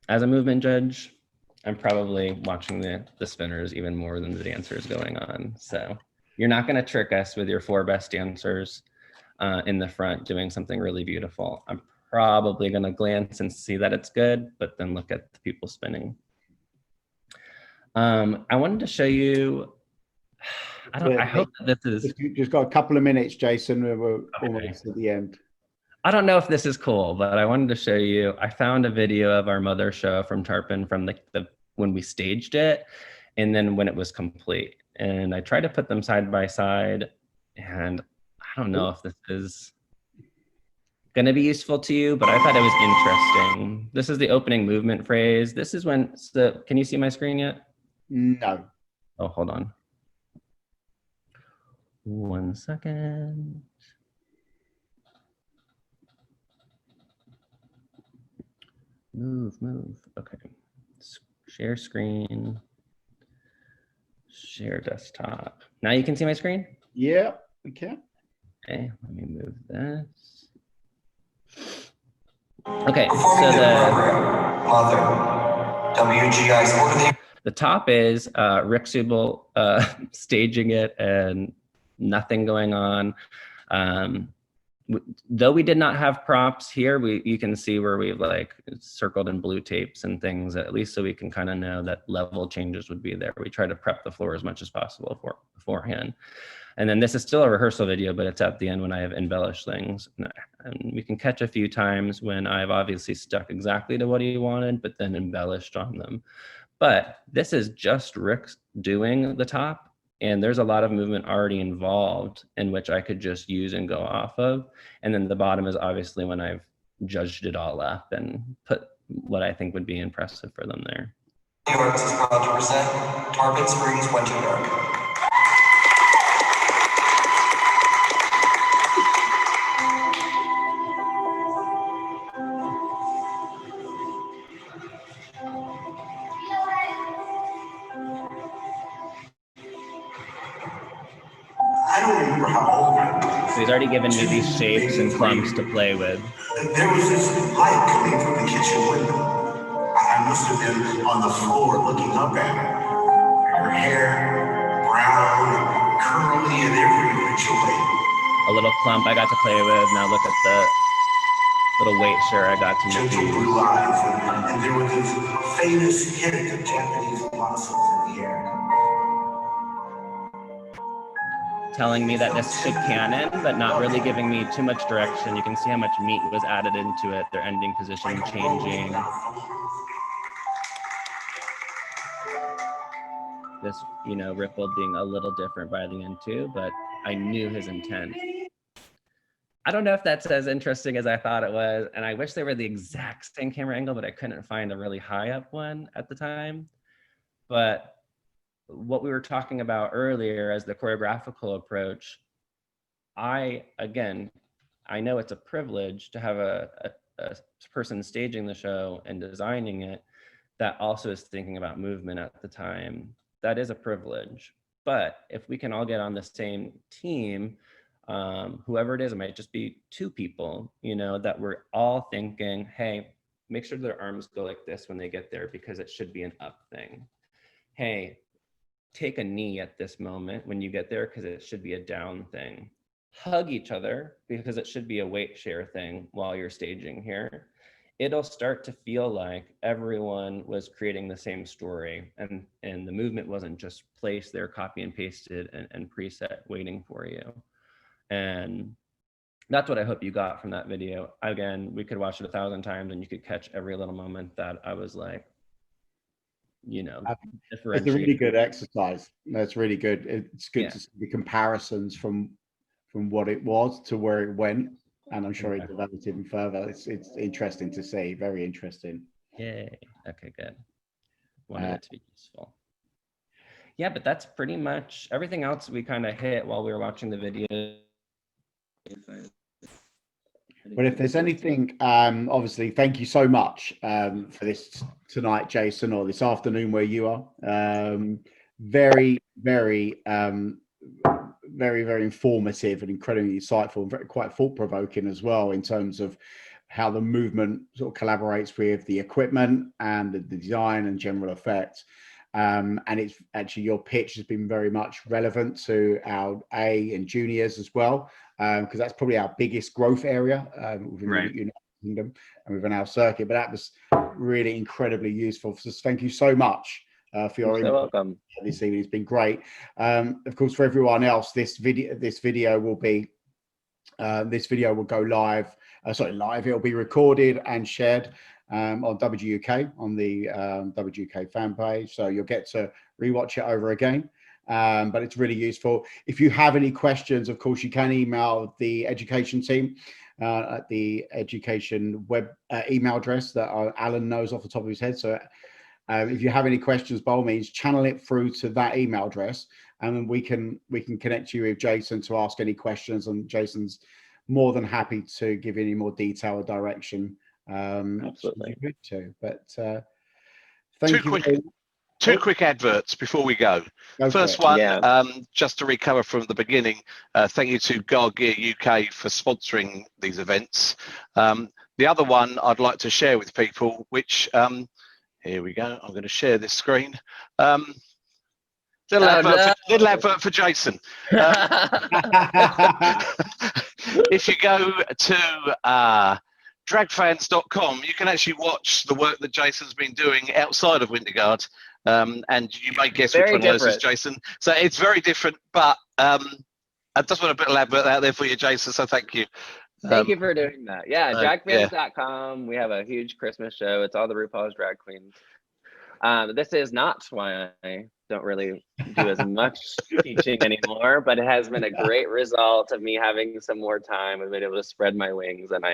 as a movement judge, I'm probably watching the spinners even more than the dancers going on. So you're not going to trick us with your 4 best dancers in the front doing something really beautiful. I'm probably going to glance and see that it's good, but then look at the people spinning. I wanted to show you, I hope that this is... Just got a couple of minutes, Jason. We're almost at the end. I don't know if this is cool, but I wanted to show you, I found a video of our mother show from Tarpon from when we staged it, and then when it was complete. And I tried to put them side by side, and I don't know if this is gonna be useful to you, but I thought it was interesting. This is the opening movement phrase. This is when, can you see my screen yet? No. Oh, hold on. 1 second. Move. Okay. Share screen. Share desktop. Now you can see my screen? Yeah, we can. Okay, let me move this. Okay, so the top is Rick Subel staging it and nothing going on. Though we did not have props here, you can see where we've like circled in blue tapes and things, at least so we can kind of know that level changes would be there. We try to prep the floor as much as possible beforehand. And then this is still a rehearsal video, but it's at the end when I have embellished things. And we can catch a few times when I've obviously stuck exactly to what he wanted, but then embellished on them. But this is just Rick doing the top. And there's a lot of movement already involved in which I could just use and go off of. And then the bottom is obviously when I've judged it all up and put what I think would be impressive for them there. New York is proud to present Tarpon Springs Winterguard. So he's already given me these shapes and clumps to play with. There was this light coming from the kitchen window. I must have been on the floor looking up at her. Her hair, brown, curly in every which way. A little clump I got to play with. Now look at the little weight shirt I got to make. Gentle blue eyes, and there was this famous hint of Japanese blossoms in the air. Telling me that this should canon, but not really giving me too much direction. You can see how much meat was added into it, their ending position changing. This, you know, ripple being a little different by the end too, but I knew his intent. I don't know if that's as interesting as I thought it was, and I wish they were the exact same camera angle, but I couldn't find a really high up one at the time. But what we were talking about earlier as the choreographical approach, again, I know it's a privilege to have a person staging the show and designing it that also is thinking about movement at the time. That is a privilege. But if we can all get on the same team, whoever it is, it might just be 2 people, you know, that we're all thinking, hey, make sure their arms go like this when they get there because it should be an up thing. Hey, take a knee at this moment when you get there because it should be a down thing. Hug each other because it should be a weight share thing while you're staging here. It'll start to feel like everyone was creating the same story and the movement wasn't just placed there, copy and pasted and preset waiting for you. And that's what I hope you got from that video. Again, we could watch it 1,000 times and you could catch every little moment that I was like, you know, it's a really good exercise. That's really good. It's good to see the comparisons from what it was to where it went. And I'm sure it developed even further. It's interesting to see, very interesting. Yay, okay, good. Wanted it to be useful. Yeah, but that's pretty much everything else we kind of hit while we were watching the video. But if there's anything, obviously, thank you so much for this tonight, Jason, or this afternoon where you are. Very, very, very informative and incredibly insightful and quite thought-provoking as well in terms of how the movement sort of collaborates with the equipment and the design and general effect. And it's actually, your pitch has been very much relevant to our A and juniors as well, because that's probably our biggest growth area within the United Kingdom and within our circuit. But that was really incredibly useful. So thank you so much for your input this evening. It's been great. Of course, for everyone else, this video will go live. It'll be recorded and shared on WGUK, on the WGUK fan page, so you'll get to rewatch it over again. But it's really useful. If you have any questions, of course, you can email the education team at the education web email address that Alan knows off the top of his head. So if you have any questions, by all means, channel it through to that email address, and then we can connect you with Jason to ask any questions, and Jason's more than happy to give you any more detail or direction. Absolutely. But thank you. Two quick adverts before we go. First one, just to recover from the beginning, thank you to Guard Gear UK for sponsoring these events. The other one I'd like to share with people, which, here we go, I'm going to share this screen. Little advert for Jason. If you go to dragfans.com, you can actually watch the work that Jason's been doing outside of Winterguard, and you may guess which one of those is Jason. So it's very different, but I just want to put a little advert out there for you, Jason, so thank you. Thank you for doing that. Yeah, dragfans.com. We have a huge Christmas show. It's all the RuPaul's drag queens. This is not why I don't really do as much teaching anymore, but it has been a great result of me having some more time. I've been able to spread my wings, and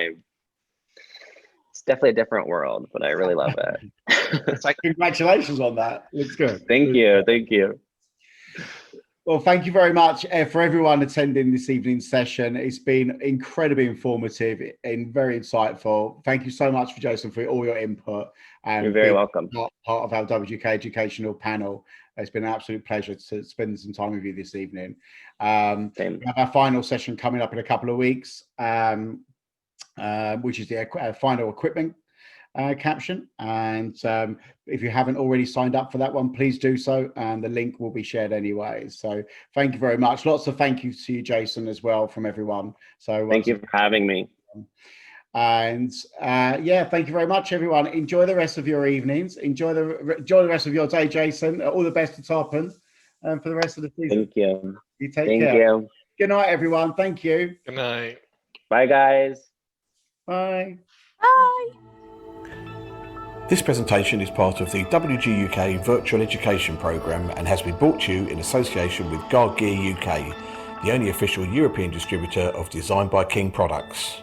it's definitely a different world, but I really love it. It's like, congratulations on that. Looks good. Thank you. Thank you. Well, thank you very much for everyone attending this evening's session. It's been incredibly informative and very insightful. Thank you so much, Jason, for all your input. And you're very welcome. Part of our WGUK educational panel. It's been an absolute pleasure to spend some time with you this evening. We have our final session coming up in a couple of weeks, which is the final equipment caption. And if you haven't already signed up for that one, please do so, and the link will be shared anyway. So thank you very much. Lots of thank yous to you, Jason, as well, from everyone. So thank you for having me. And yeah, thank you very much, everyone. Enjoy the rest of your evenings. Enjoy the rest of your day, Jason. All the best to Tarpon for the rest of the season. Thank you. You take care. Thank you. Good night, everyone. Thank you. Good night. Bye, guys. Bye. Bye. This presentation is part of the WGUK Virtual Education Programme and has been brought to you in association with Guard Gear UK, the only official European distributor of Design by King products.